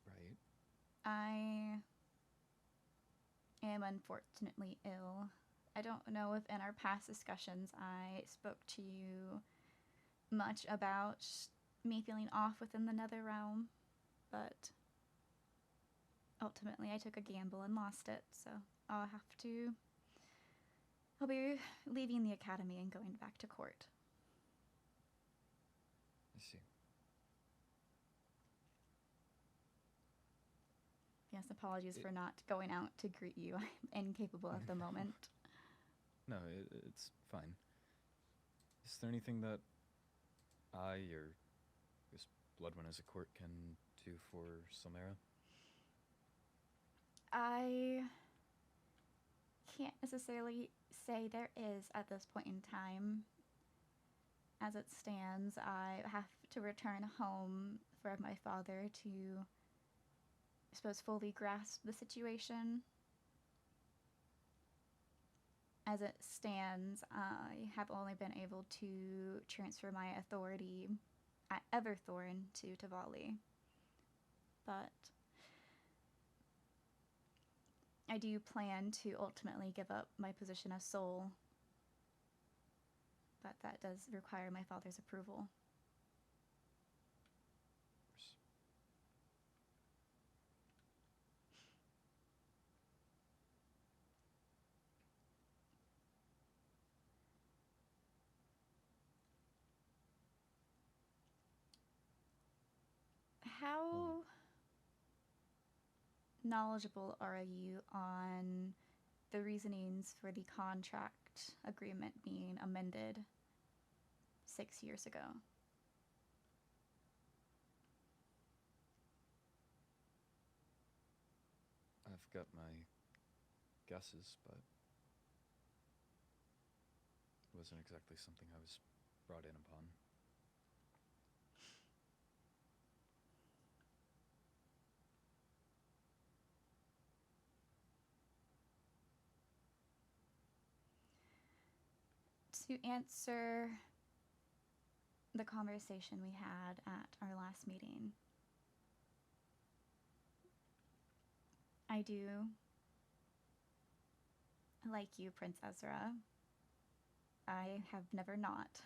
Right. I am unfortunately ill. I don't know if in our past discussions I spoke to you much about me feeling off within the nether realm, but ultimately I took a gamble and lost it, so I'll be leaving the academy and going back to court. I see. Yes, apologies for not going out to greet you. I'm incapable at the moment. No, it's fine. Is there anything that I, or this Bloodwind as a court, can do for Solmera? I can't necessarily say there is at this point in time. As it stands, I have to return home for my father to, I suppose, fully grasp the situation. As it stands, I have only been able to transfer my authority at Everthorne to Tavali. But I do plan to ultimately give up my position as soul. But that does require my father's approval. Of course. How knowledgeable are you on the reasonings for the contract agreement being amended 6 years ago? I've got my guesses, but it wasn't exactly something I was brought in upon. To answer the conversation we had at our last meeting, I do like you, Prince Ezra. I have never not.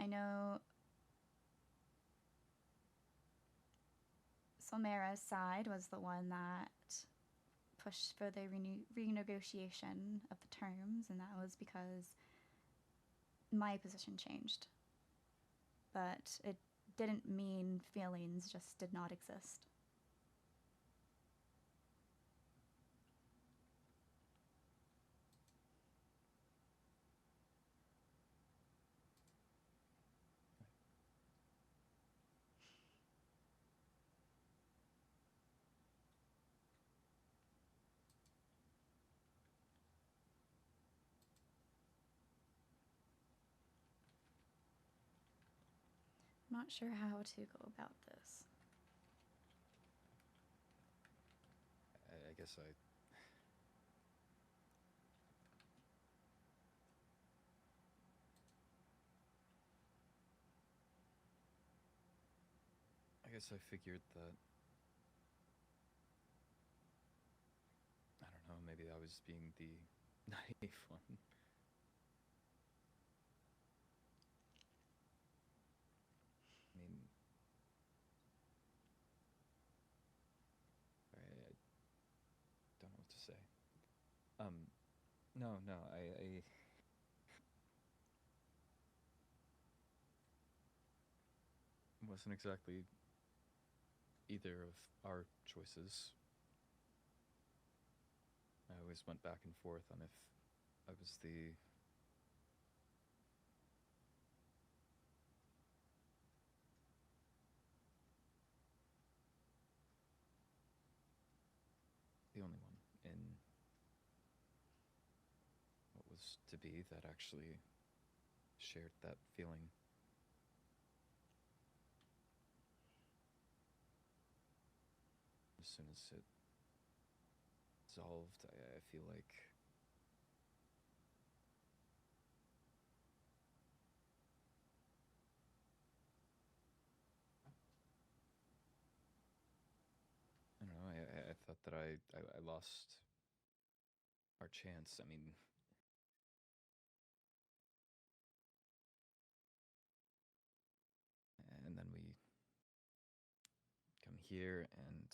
I know Solmera's side was the one that pushed for the renegotiation of the terms, and that was because my position changed. But it didn't mean feelings just did not exist. I'm not sure how to go about this. I guess I figured that, I don't know, maybe I was being the naive one. I mean, I don't know what to say. No, I wasn't exactly either of our choices. I always went back and forth on if I was the only one in what was to be that actually shared that feeling. As soon as it resolved. I feel like I don't know. I thought that I lost our chance. I mean, and then we come here and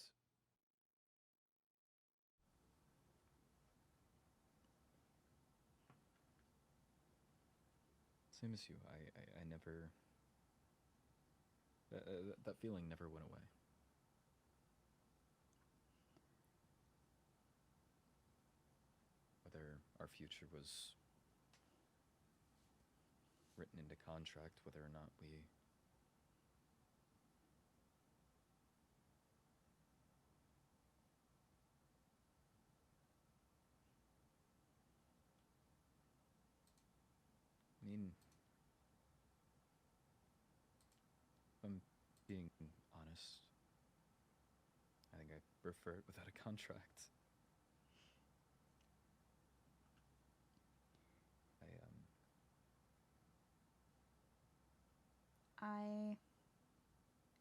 same as you. I never that feeling never went away. Whether our future was written into contract, whether or not we I mean, if I'm being honest, I think I prefer it without a contract.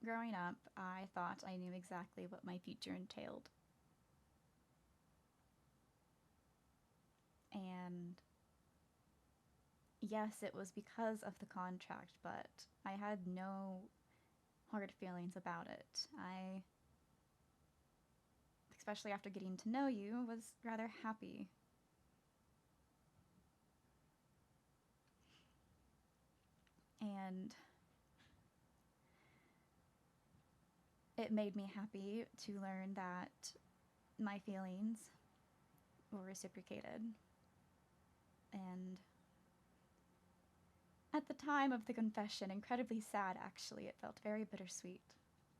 Growing up, I thought I knew exactly what my future entailed. And yes, it was because of the contract, but I had no hard feelings about it. I, especially after getting to know you, was rather happy. And it made me happy to learn that my feelings were reciprocated. And at the time of the confession, incredibly sad actually, it felt very bittersweet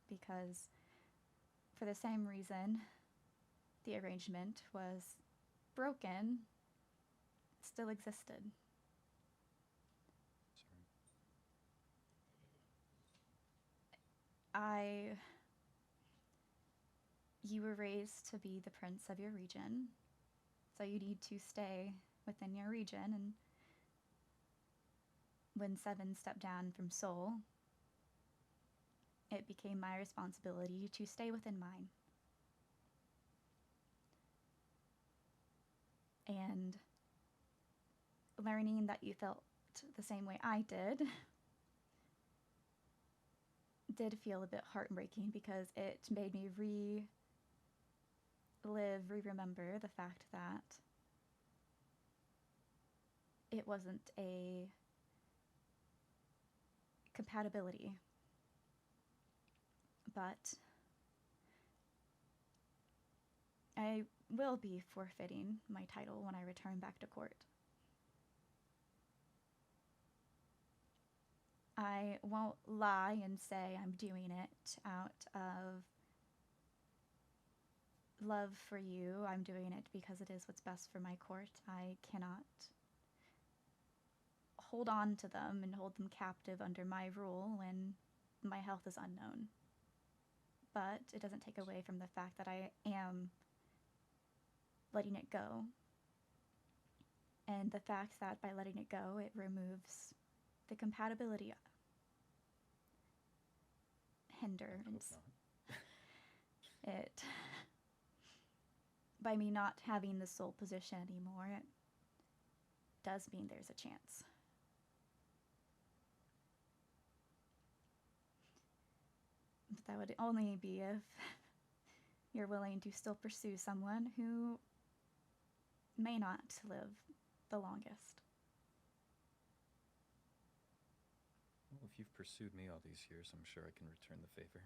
because for the same reason the arrangement was broken, still existed. Sorry. You were raised to be the prince of your region, so you need to stay within your region, and when Seven stepped down from Seoul, it became my responsibility to stay within mine. And learning that you felt the same way I did feel a bit heartbreaking because it made me remember the fact that it wasn't a compatibility, but I will be forfeiting my title when I return back to court. I won't lie and say I'm doing it out of love for you. I'm doing it because it is what's best for my court. I cannot hold on to them and hold them captive under my rule when my health is unknown. But it doesn't take away from the fact that I am letting it go. And the fact that by letting it go, it removes the compatibility hindrance. It, by me not having the sole position anymore, it does mean there's a chance. But that would only be if you're willing to still pursue someone who may not live the longest. Well, if you've pursued me all these years, I'm sure I can return the favor.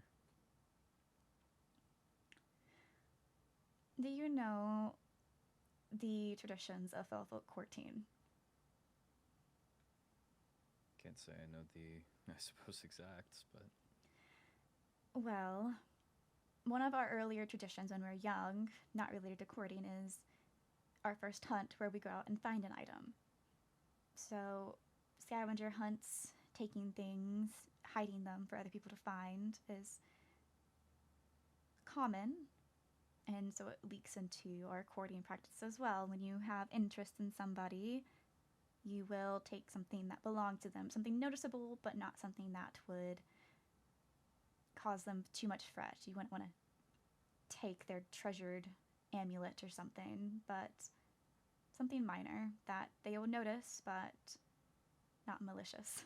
Do you know the traditions of Felfoot courting? Can't say I know the, I suppose, exacts, but... Well, one of our earlier traditions when we were young, not related to courting, is our first hunt where we go out and find an item. So, scavenger hunts, taking things, hiding them for other people to find is common, And so it leaks into our courting practice as well. When you have interest in somebody, you will take something that belonged to them, something noticeable, but not something that would cause them too much fret. You wouldn't want to take their treasured amulet or something, but something minor that they will notice, but not malicious.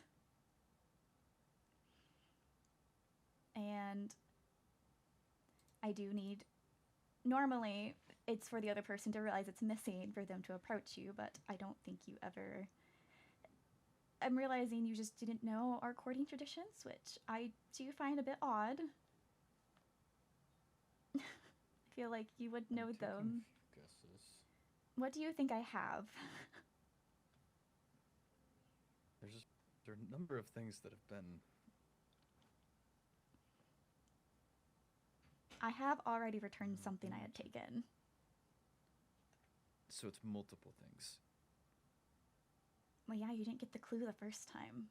And I do need, normally it's for the other person to realize it's missing for them to approach you, but I don't think you ever, I'm realizing you just didn't know our courting traditions, which I do find a bit odd. I feel like you would know them. Guesses. What do you think I have? There are a number of things that have been. I have already returned something I had taken. So it's multiple things. Well, yeah, you didn't get the clue the first time.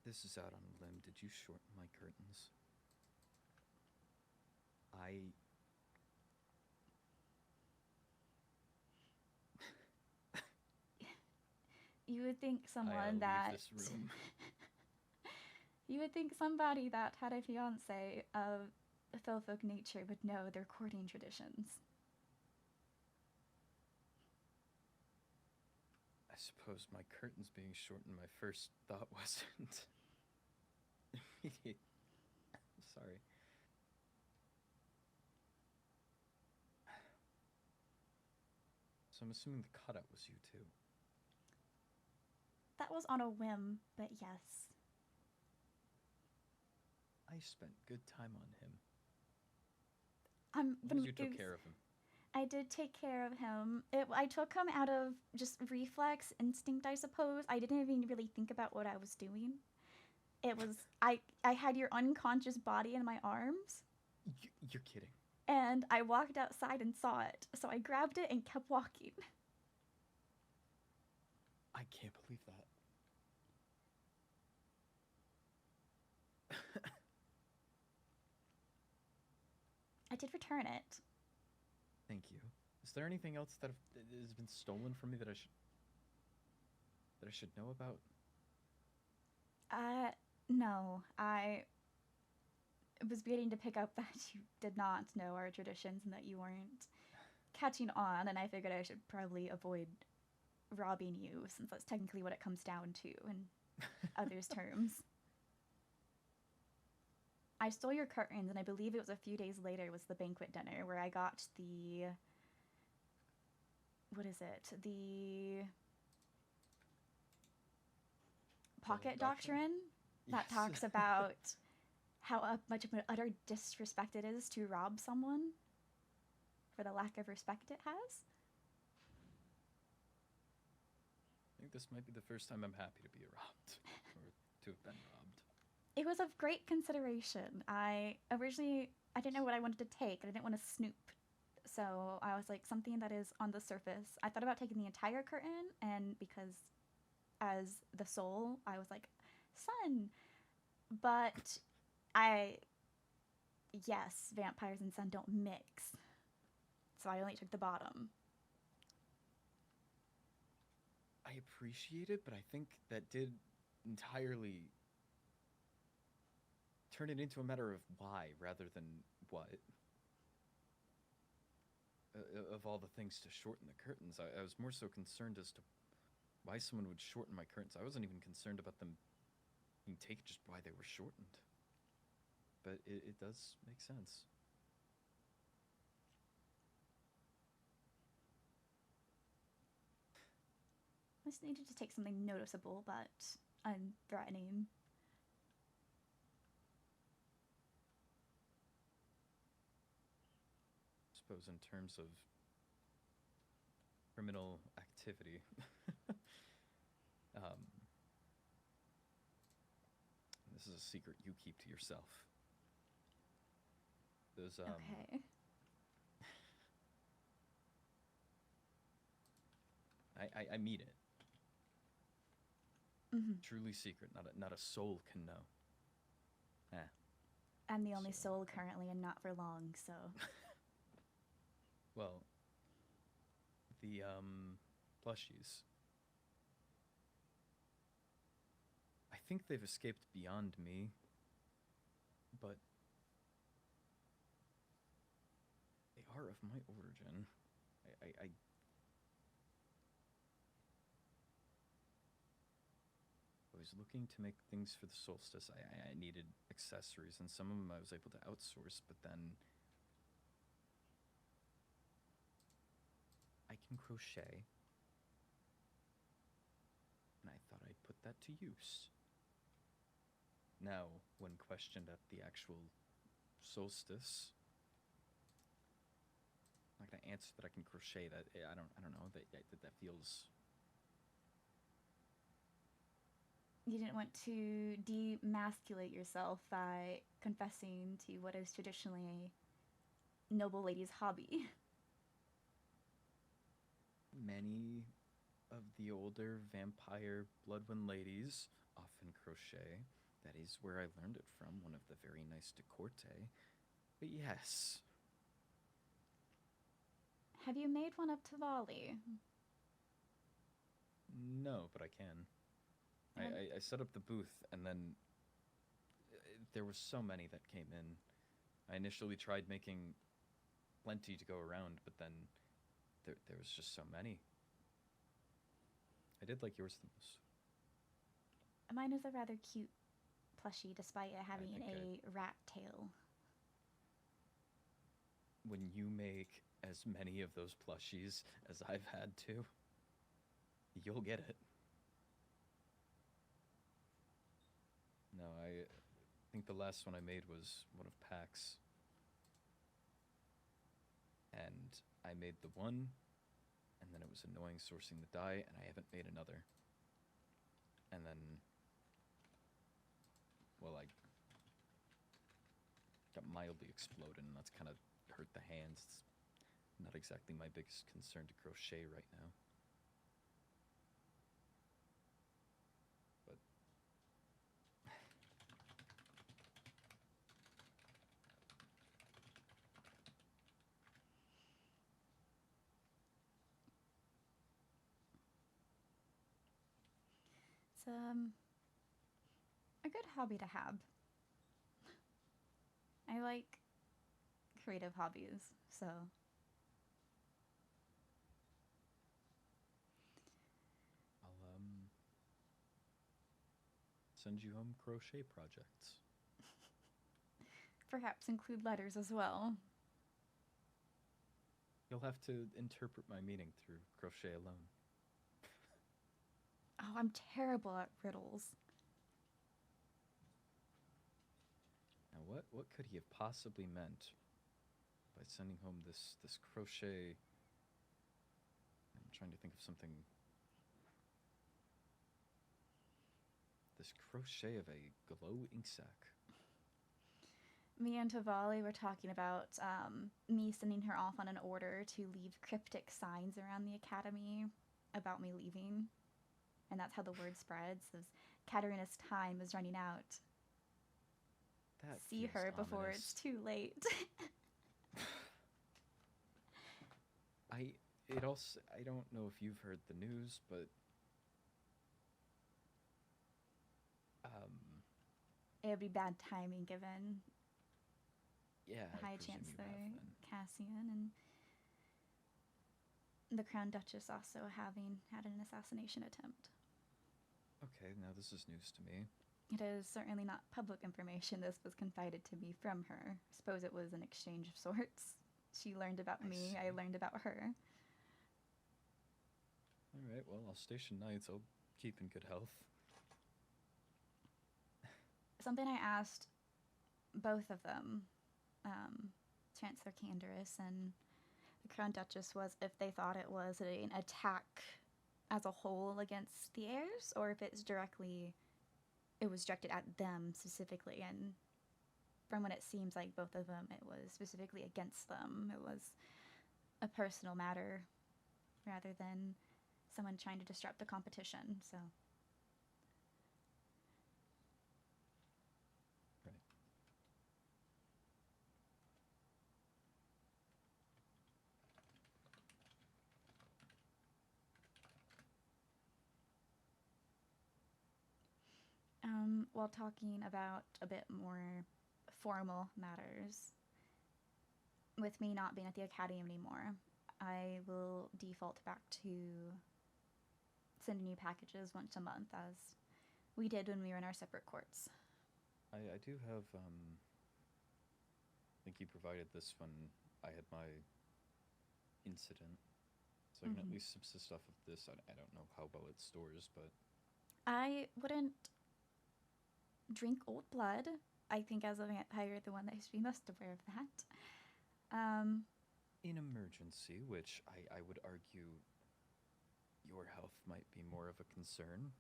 This is out on a limb. Did you shorten my curtains? You would think someone I'll that... leave this room. You would think somebody that had a fiancé of a felfolk nature would know their courting traditions. I suppose my curtains being shortened, my first thought wasn't immediate. I'm sorry. So I'm assuming the cutout was you too. That was on a whim, but yes. I spent good time on him. But You took care of him. I did take care of him. I took him out of just reflex instinct, I suppose. I didn't even really think about what I was doing. It was, I had your unconscious body in my arms. You're kidding. And I walked outside and saw it. So I grabbed it and kept walking. I can't believe that. I did return it. Thank you. Is there anything else that has been stolen from me that I should know about? No. I was beginning to pick up that you did not know our traditions and that you weren't catching on, and I figured I should probably avoid robbing you, since that's technically what it comes down to in others' terms. I stole your curtains, and I believe it was a few days later was the banquet dinner where I got the... What is it? The... Pocket Doctrine? That Yes. talks about how much of an utter disrespect it is to rob someone for the lack of respect it has. I think this might be the first time I'm happy to be robbed, or to have been robbed. It was of great consideration. I didn't know what I wanted to take, and I didn't want to snoop. So I was like, something that is on the surface. I thought about taking the entire curtain, and because as the soul, I was like, sun. But yes, vampires and sun don't mix. So I only took the bottom. I appreciate it, but I think that did entirely turn it into a matter of why rather than what. Of all the things to shorten the curtains, I was more so concerned as to why someone would shorten my curtains. I wasn't even concerned about them being taken, just why they were shortened. But it does make sense. I just needed to take something noticeable but unthreatening. I suppose in terms of criminal activity, this is a secret you keep to yourself. Those Okay. I mean it. Truly secret, not a soul can know. I'm the only So- soul currently, and not for long, so. Well, the plushies. I think they've escaped beyond me, but they are of my origin. I was looking to make things for the solstice. I needed accessories, and some of them I was able to outsource, but then I can crochet, and I thought I'd put that to use. Now, when questioned at the actual solstice, I'm not gonna answer that I can crochet. That I don't know. That feels. You didn't want to demasculate yourself by confessing to what is traditionally a noble lady's hobby. Many of the older vampire bloodwind ladies often crochet. That is where I learned it from, one of the very nice de corte. But yes. Have you made one of Tavali? No, but I can. I set up the booth, and then there was so many that came in. I initially tried making plenty to go around, but then there was just so many. I did like yours the most. Mine is a rather cute plushie, despite it having think a rat tail. When you make as many of those plushies as I've had to, you'll get it. No, I think the last one I made was one of Pax. And I made the one, and then it was annoying sourcing the dye, and I haven't made another. And then, well, I got mildly exploded, and that's kind of hurt the hands. It's not exactly my biggest concern to crochet right now. But It's a good hobby to have. I like creative hobbies, so. I'll send you home crochet projects. Perhaps include letters as well. You'll have to interpret my meaning through crochet alone. Oh, I'm terrible at riddles. Now, what could he have possibly meant by sending home this crochet? I'm trying to think of something. This crochet of a glow ink sac. Me and Tavali were talking about me sending her off on an order to leave cryptic signs around the academy about me leaving. And that's how the word spreads. As Katarina's time is running out. That See feels her before ominous. it's too late. I don't know if you've heard the news, but It would be bad timing given yeah, I High presume you Chancellor have then. Cassian and the Crown Duchess also having had an assassination attempt. Okay, now this is news to me. It is certainly not public information. This was confided to me from her. I suppose it was an exchange of sorts. She learned about I me, see. I learned about her. All right, well, I'll station knights. I'll keep in good health. Something I asked both of them, Chancellor Candaris and the Crown Duchess, was if they thought it was an attack as a whole against the heirs, or if it was directed at them specifically. And from what it seems like, both of them, it was specifically against them. It was a personal matter rather than someone trying to disrupt the competition. So while talking about a bit more formal matters, with me not being at the academy anymore, I will default back to sending you packages once a month, as we did when we were in our separate courts. I do have, I think you provided this when I had my incident, so I can at least subsist off of this. I don't know how well it stores, but... I wouldn't drink old blood. I think as a vampire, the one that should be most aware of that. In emergency, which I would argue your health might be more of a concern.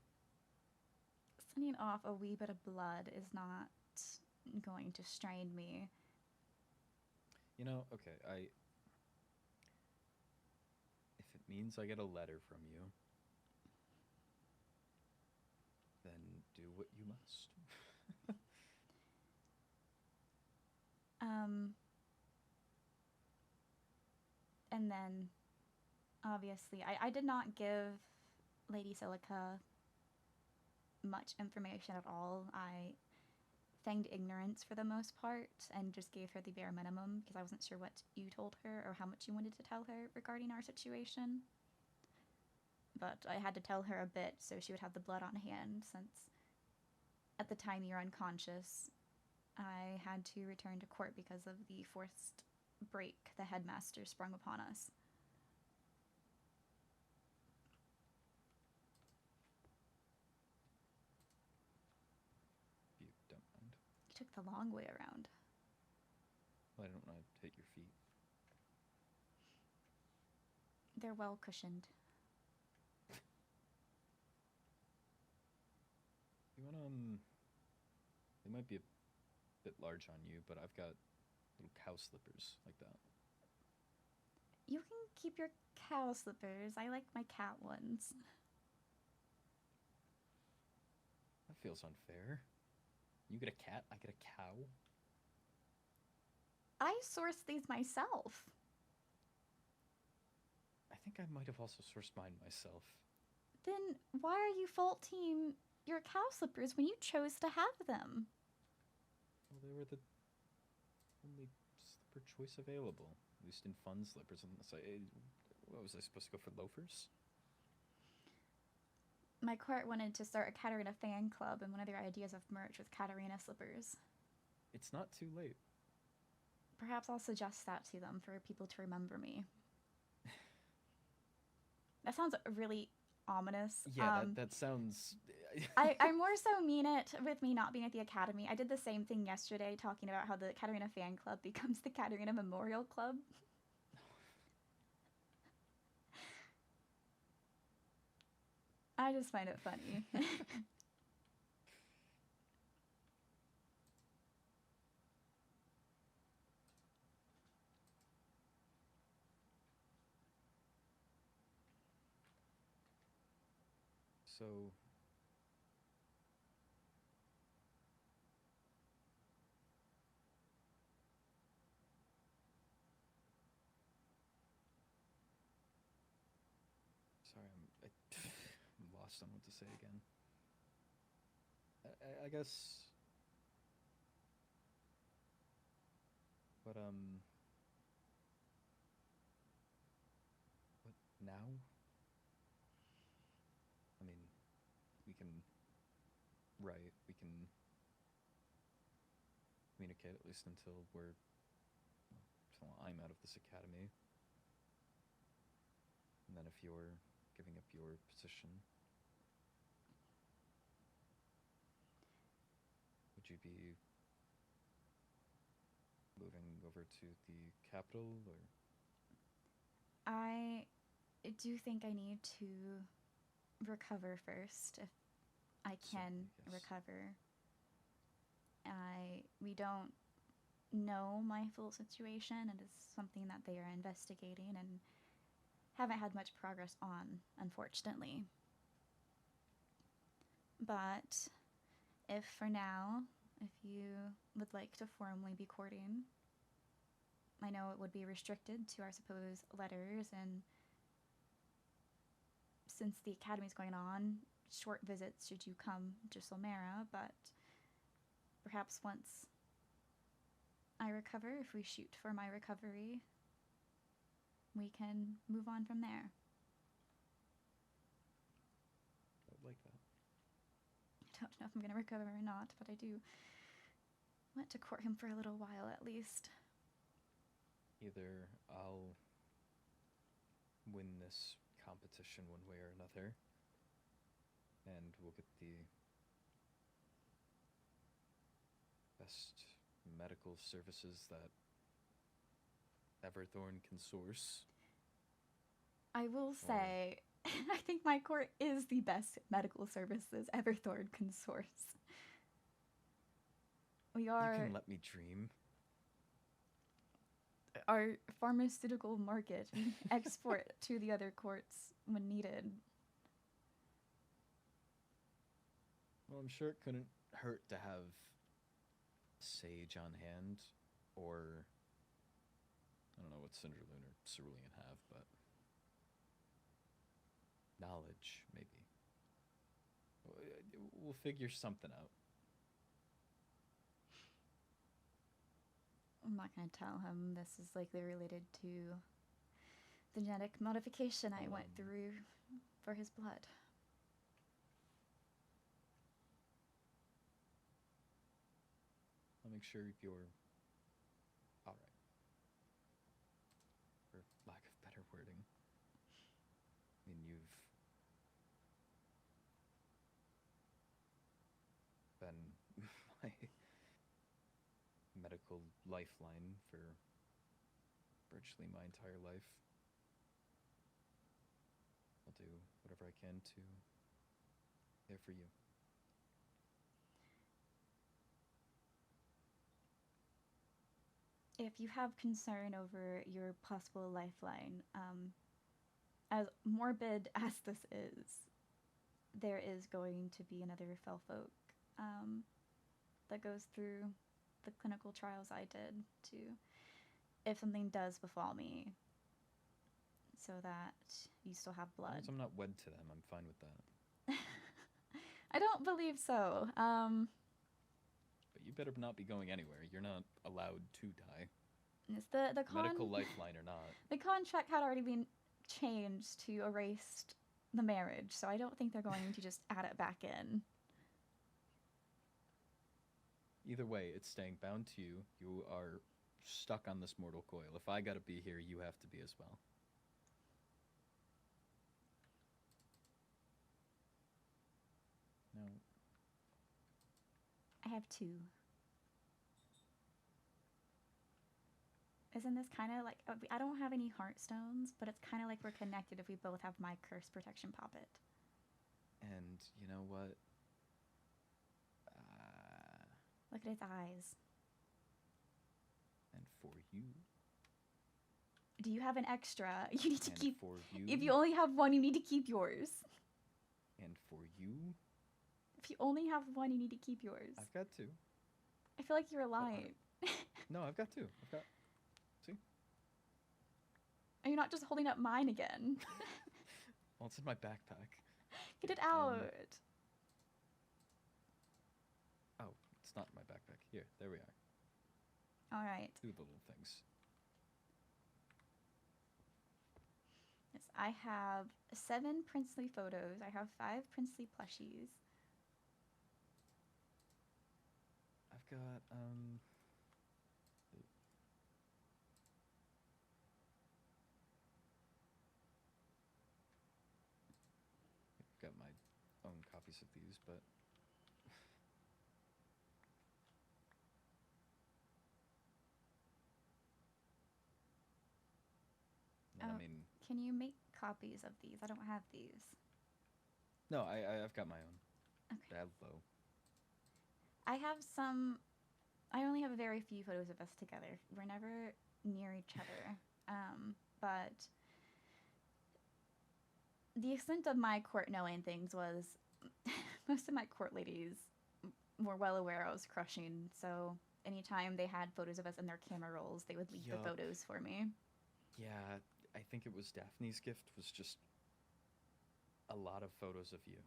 Sending off a wee bit of blood is not going to strain me. You know, okay, if it means I get a letter from you, then do what you must. And then, obviously, I did not give Lady Silica much information at all. I feigned ignorance for the most part and just gave her the bare minimum because I wasn't sure what you told her or how much you wanted to tell her regarding our situation. But I had to tell her a bit so she would have the blood on hand, since at the time you were unconscious, I had to return to court because of the forced break the headmaster sprung upon us. If you don't mind. You took the long way around. Well, I don't want to hit your feet. They're well cushioned. You wanna, they might be a bit large on you, but I've got little cow slippers like that. You can keep your cow slippers. I like my cat ones. That feels unfair. You get a cat, I get a cow. I sourced these myself. I think I might have also sourced mine myself. Then why are you faulting your cow slippers when you chose to have them? Well, they were the only slipper choice available. At least in fun slippers. Unless what was I supposed to go for, loafers? My court wanted to start a Katarina fan club, and one of their ideas of merch was Katarina slippers. It's not too late. Perhaps I'll suggest that to them for people to remember me. That sounds really ominous. Yeah, that sounds... I more so mean it with me not being at the academy. I did the same thing yesterday, talking about how the Katarina fan club becomes the Katarina Memorial Club. I just find it funny. So... Sorry, I'm lost on what to say again. I guess... But, what now? I mean, we can write, we can communicate at least until I'm out of this academy. And then if you're giving up your position, would you be moving over to the capital, or? I do think I need to recover first, if I can. Certainly, yes. Recover. We don't know my full situation. It is something that they are investigating and haven't had much progress on, unfortunately. But if for now, if you would like to formally be courting, I know it would be restricted to, I suppose, letters, and since the academy's going on, short visits should you come to Solmera, but perhaps once I recover, if we shoot for my recovery, we can move on from there. I would like that. I don't know if I'm going to recover or not, but I do want to court him for a little while at least. Either I'll win this competition one way or another, and we'll get the best medical services that Everthorne can source. I will say, I think my court is the best medical services Everthorne can source. We are... You can let me dream. Our pharmaceutical market. We export to the other courts when needed. Well, I'm sure it couldn't hurt to have sage on hand, or I don't know what Cinderloon or Cerulean have, but knowledge, maybe. We'll figure something out. I'm not going to tell him this is likely related to the genetic modification I went through for his blood. I'll make sure you're all right. For lack of better wording. I mean, you've been my medical lifeline for virtually my entire life. I'll do whatever I can to be there for you. If you have concern over your possible lifeline, as morbid as this is, there is going to be another Felfolk that goes through the clinical trials I did to, if something does befall me, so that you still have As long blood. as I'm not wed to them, I'm fine with that. I don't believe so. But you better not be going anywhere. You're not allowed to die. It's the Medical lifeline or not. The contract had already been changed to erase the marriage, so I don't think they're going to just add it back in. Either way, it's staying bound to you. You are stuck on this mortal coil. If I gotta be here, you have to be as well. No. I have two. Isn't this kind of like... I don't have any heartstones, but it's kind of like we're connected if we both have my curse protection poppet. And you know what? Look at its eyes. And for you. Do you have an extra? You need to And keep... for you. If you only have one, you need to keep yours. And for you. If you only have one, you need to keep yours. I've got two. I feel like you're lying. No, I've got two. I've got... See? Are you not just holding up mine again? Well, it's in my backpack. Get it out. Oh, it's not in my backpack. Here, there we are. All right. Two of the little things. Yes, I have 7 princely photos. I have 5 princely plushies. I've got, I've got my own copies of these, but... Oh, I mean... Can you make copies of these? I don't have these. No, I've got my own. Okay. Hello. I have some... I only have very few photos of us together. We're never near each other. But the extent of my court knowing things was most of my court ladies were well aware I was crushing, so anytime they had photos of us in their camera rolls, they would leave the Yup. photos for me. Yeah, I think it was Daphne's gift was just a lot of photos of you.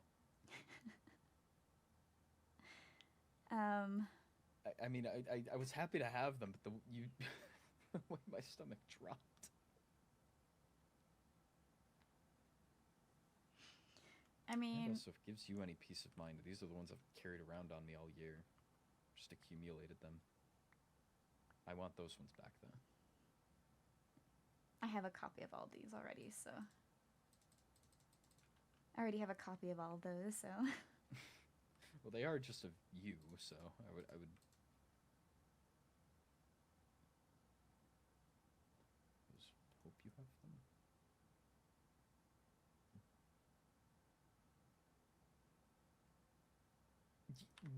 I mean, I was happy to have them, but the way my stomach dropped. I mean, And also, if it gives you any peace of mind, these are the ones I've carried around on me all year. Just accumulated them. I want those ones back, though. I have a copy of all these already, so... I already have a copy of all of those, so... Well, they are just of you, so I would just hope you have them.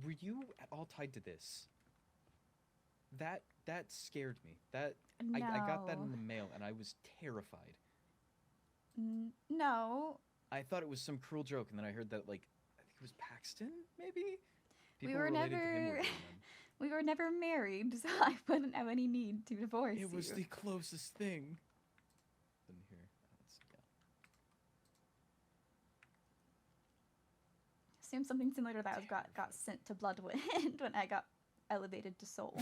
Were you at all tied to this? That scared me. No. I got that in the mail, and I was terrified. No. I thought it was some cruel joke, and then I heard that, like, I think it was Paxton, maybe? We were related to him never... were doing them. We were never married, so I wouldn't have any need to divorce you. It was the closest thing. Didn't hear. Assume something similar to that got sent to Bloodwind when I got elevated to soul.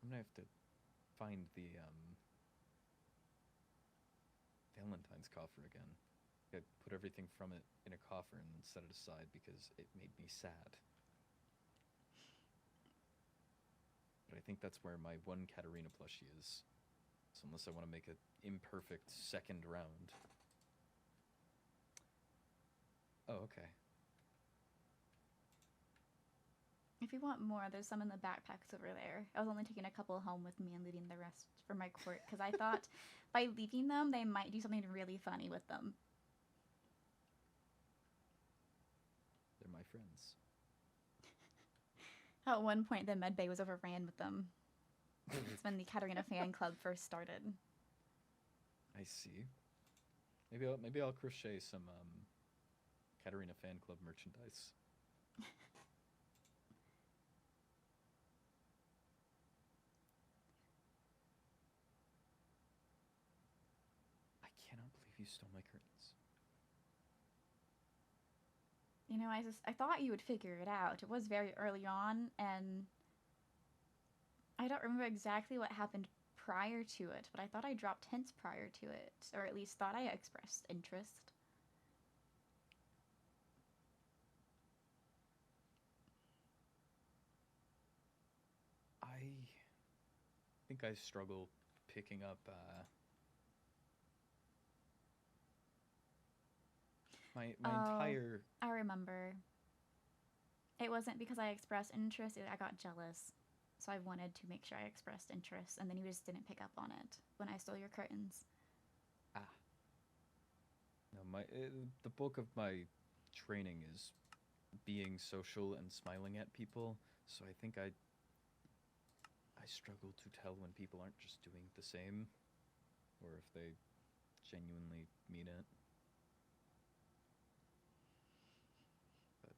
I'm gonna have to find the Valentine's coffer again. I put everything from it in a coffer and set it aside because it made me sad. But I think that's where my one Katarina plushie is. So unless I want to make an imperfect second round. Oh, okay. If you want more, there's some in the backpacks over there. I was only taking a couple home with me and leaving the rest for my court, because I thought by leaving them, they might do something really funny with them. They're my friends. At one point, the med bay was overran with them. It's when the Katarina fan club first started. I see. Maybe I'll crochet some Katarina fan club merchandise. I cannot believe you stole my curtains. You know, I thought you would figure it out. It was very early on, and I don't remember exactly what happened prior to it, but I thought I dropped hints prior to it, or at least thought I expressed interest. I think I struggle picking up my entire... I remember. It wasn't because I expressed interest, I got jealous. So I wanted to make sure I expressed interest, and then you just didn't pick up on it when I stole your curtains. Ah. No, the bulk of my training is being social and smiling at people, so I think I struggle to tell when people aren't just doing the same, or if they genuinely mean it. But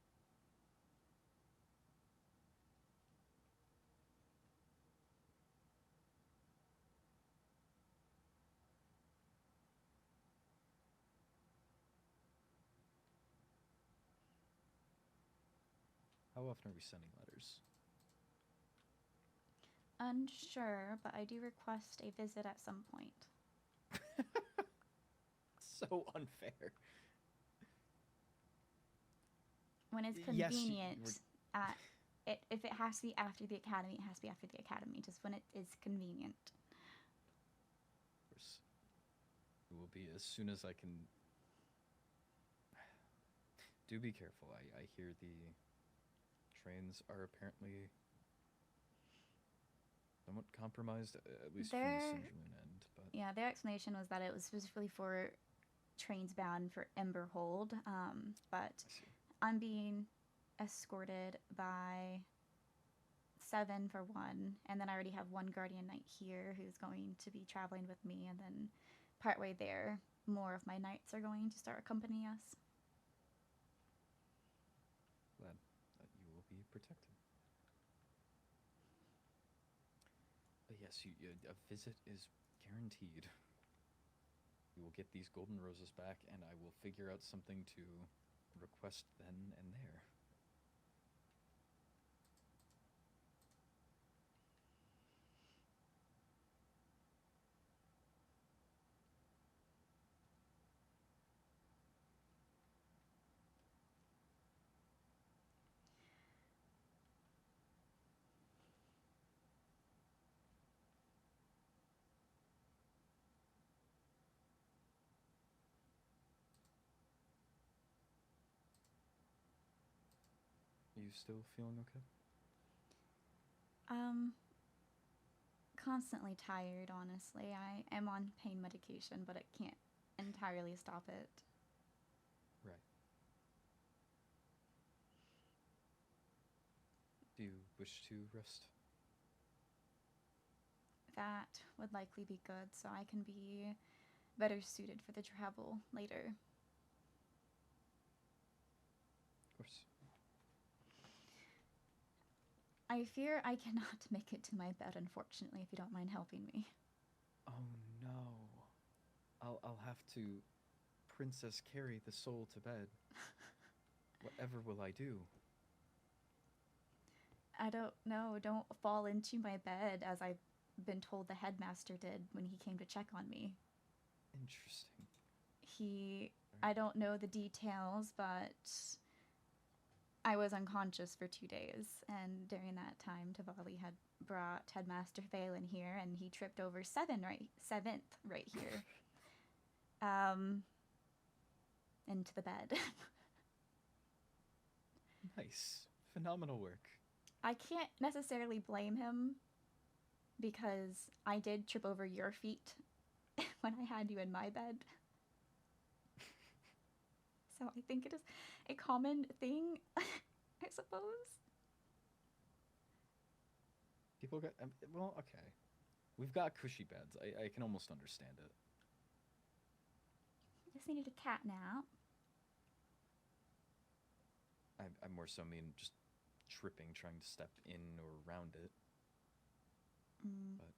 how often are we sending letters? Unsure, but I do request a visit at some point. So unfair. When it's Yes, convenient. If it has to be after the academy, it has to be after the academy, just when it is convenient. Of course. It will be as soon as I can. Do be careful. I hear the trains are apparently somewhat compromised, at least from the Sinjulin end. But yeah, their explanation was that it was specifically for trains bound for Emberhold, but I'm being escorted by 7 for one, and then I already have one guardian knight here who's going to be traveling with me, and then partway there, more of my knights are going to start accompanying us. Glad that you will be protected. But yes, a visit is guaranteed. You will get these golden roses back, and I will figure out something to request then and there. Are you still feeling okay? Constantly tired, honestly. I am on pain medication, but it can't entirely stop it. Right. Do you wish to rest? That would likely be good, so I can be better suited for the travel later. Of course. I fear I cannot make it to my bed, unfortunately, if you don't mind helping me. Oh no. I'll have to princess carry the soul to bed. Whatever will I do? I don't know. Don't fall into my bed, as I've been told the headmaster did when he came to check on me. Interesting. I don't know the details, but I was unconscious for 2 days, and during that time, Tavali had brought Headmaster Phelan here, and he tripped over 7th right here, into the bed. Nice. Phenomenal work. I can't necessarily blame him, because I did trip over your feet when I had you in my bed. So I think it is a common thing, I suppose. People got... well, okay. We've got cushy beds. I can almost understand it. Just needed a cat nap. I more so mean just tripping, trying to step in or around it. But...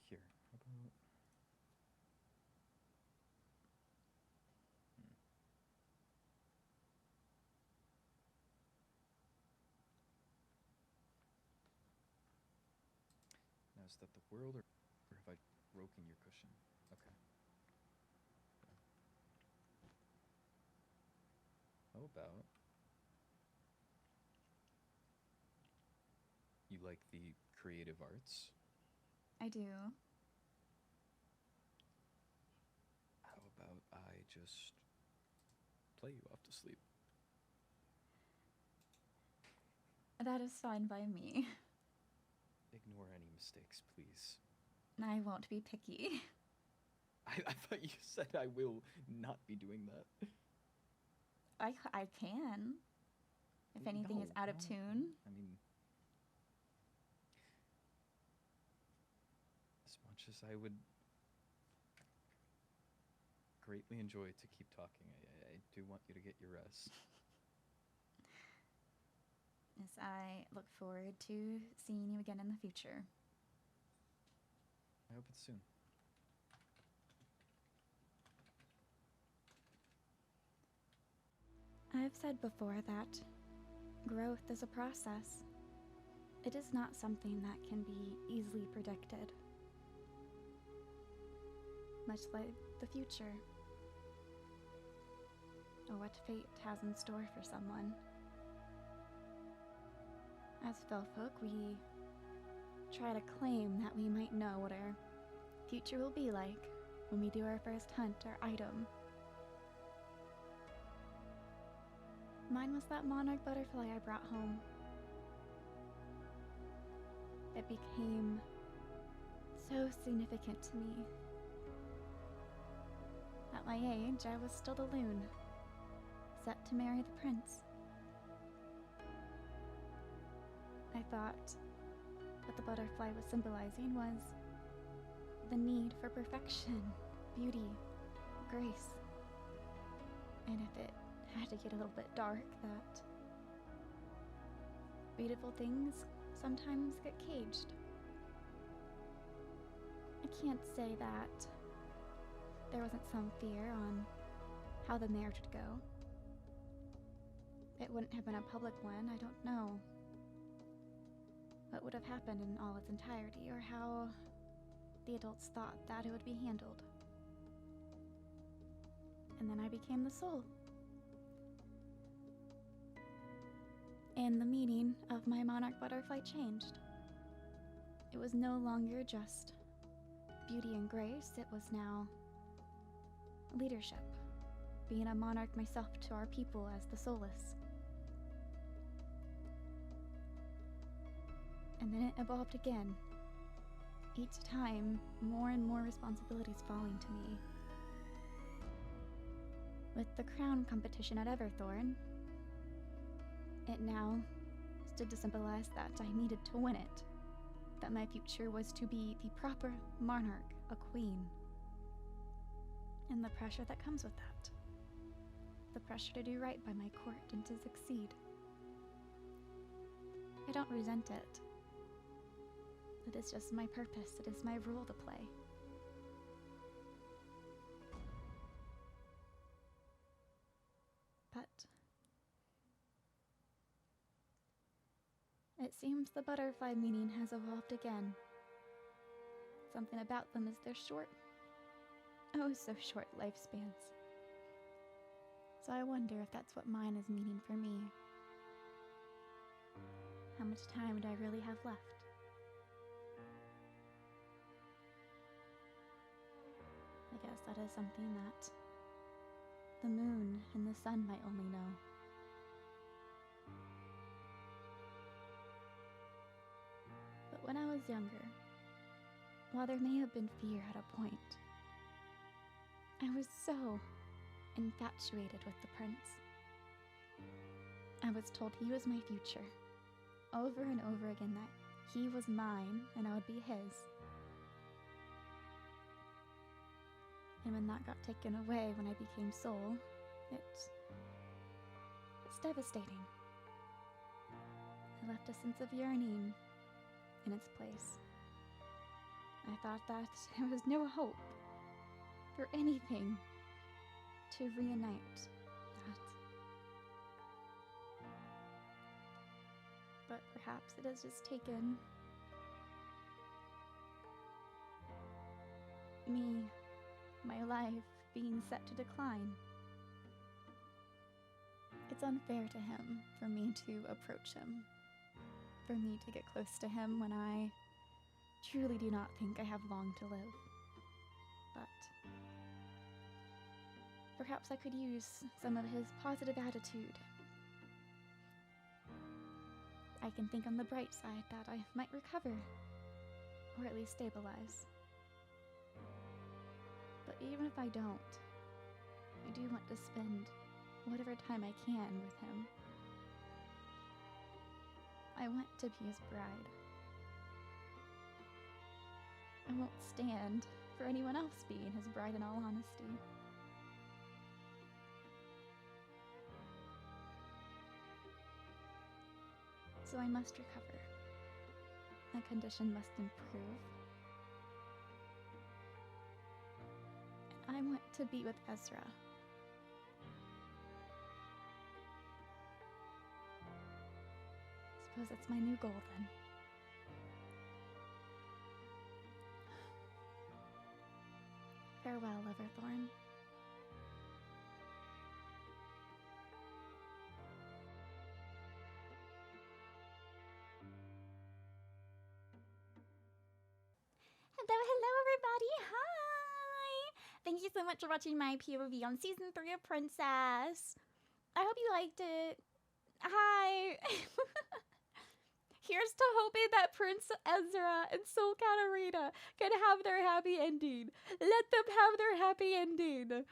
here. How about... Now, is that the world, or have I broken your cushion? Okay. How about... you like the creative arts? I do. How about I just play you off to sleep? That is fine by me. Ignore any mistakes, please. I won't be picky. I thought you said I will not be doing that. I can. If anything is out of tune. I mean, as much as I would greatly enjoy to keep talking, I do want you to get your rest. Yes, I look forward to seeing you again in the future. I hope it's soon. I've said before that growth is a process. It is not something that can be easily predicted. Much like the future, or what fate has in store for someone. As Felfolk, we try to claim that we might know what our future will be like when we do our first hunt or item. Mine was that monarch butterfly I brought home. it became so significant to me. At my age, I was still the loon, set to marry the prince. I thought what the butterfly was symbolizing was the need for perfection, beauty, grace. And if it had to get a little bit dark, that beautiful things sometimes get caged. I can't say that there wasn't some fear on how the marriage would go. It wouldn't have been a public one, I don't know what would have happened in all its entirety, or how the adults thought that it would be handled. And then I became the soul. And the meaning of my monarch butterfly changed. It was no longer just beauty and grace, it was now leadership, being a monarch myself to our people as the soulless. And then it evolved again, each time more and more responsibilities falling to me. With the crown competition at Everthorne, it now stood to symbolize that I needed to win it, that my future was to be the proper monarch, a queen. And the pressure that comes with that. The pressure to do right by my court and to succeed. I don't resent it. It is just my purpose, it is my role to play. But it seems the butterfly meaning has evolved again. Something about them is their short, oh so short lifespans. So I wonder if that's what mine is meaning for me. How much time do I really have left? I guess that is something that the moon and the sun might only know. But when I was younger, while there may have been fear at a point, I was so infatuated with the prince. I was told he was my future, over and over again, that he was mine and I would be his. And when that got taken away when I became soul, it's devastating. It left a sense of yearning in its place. I thought that there was no hope for anything to reunite that. But perhaps it has just taken me, my life, being set to decline. It's unfair to him for me to approach him, for me to get close to him when I truly do not think I have long to live. But perhaps I could use some of his positive attitude. I can think on the bright side that I might recover, or at least stabilize. But even if I don't, I do want to spend whatever time I can with him. I want to be his bride. I won't stand for anyone else being his bride, in all honesty. So I must recover. My condition must improve. And I want to be with Ezra. Suppose that's my new goal then. Farewell, Everthorne. Hello everybody, hi! Thank you so much for watching my POV on Season 3 of Princess. I hope you liked it. Hi! here's to hoping that Prince Ezra and Soul Katarina can have their happy ending. Let them have their happy ending.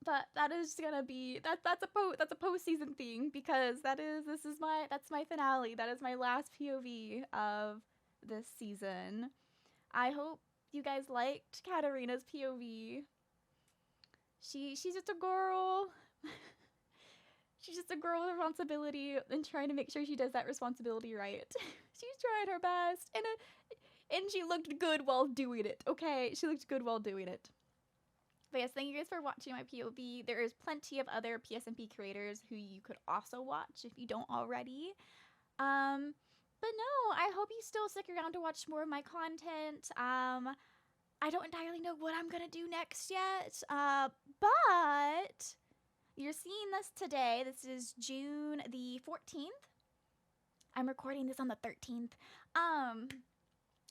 But that is gonna be that's a postseason thing, because that's my finale. That is my last POV of this season. I hope you guys liked Katarina's POV. She's just a girl. She's just a girl with responsibility and trying to make sure she does that responsibility right. She's trying her best, and she looked good while doing it. Okay, she looked good while doing it. But yes, thank you guys for watching my POV. There is plenty of other PSMP creators who you could also watch if you don't already. But no, I hope you still stick around to watch more of my content. I don't entirely know what I'm gonna do next yet. But you're seeing this today. This is June the 14th. I'm recording this on the 13th.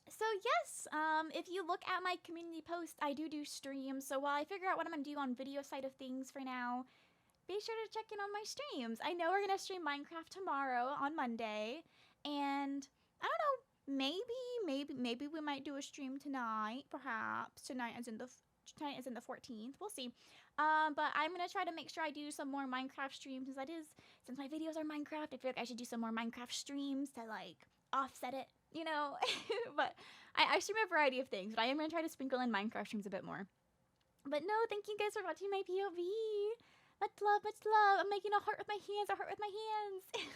So yes, if you look at my community post, I do streams. So while I figure out what I'm going to do on video side of things for now, be sure to check in on my streams. I know we're going to stream Minecraft tomorrow on Monday. And I don't know, maybe we might do a stream tonight, perhaps. Tonight as in the 14th. We'll see. But I'm going to try to make sure I do some more Minecraft streams, since my videos are Minecraft, I feel like I should do some more Minecraft streams to like offset it, you know. But I stream a variety of things, but I am going to try to sprinkle in Minecraft streams a bit more. But no, thank you guys for watching my POV. Much love, much love. I'm making a heart with my hands, a heart with my hands.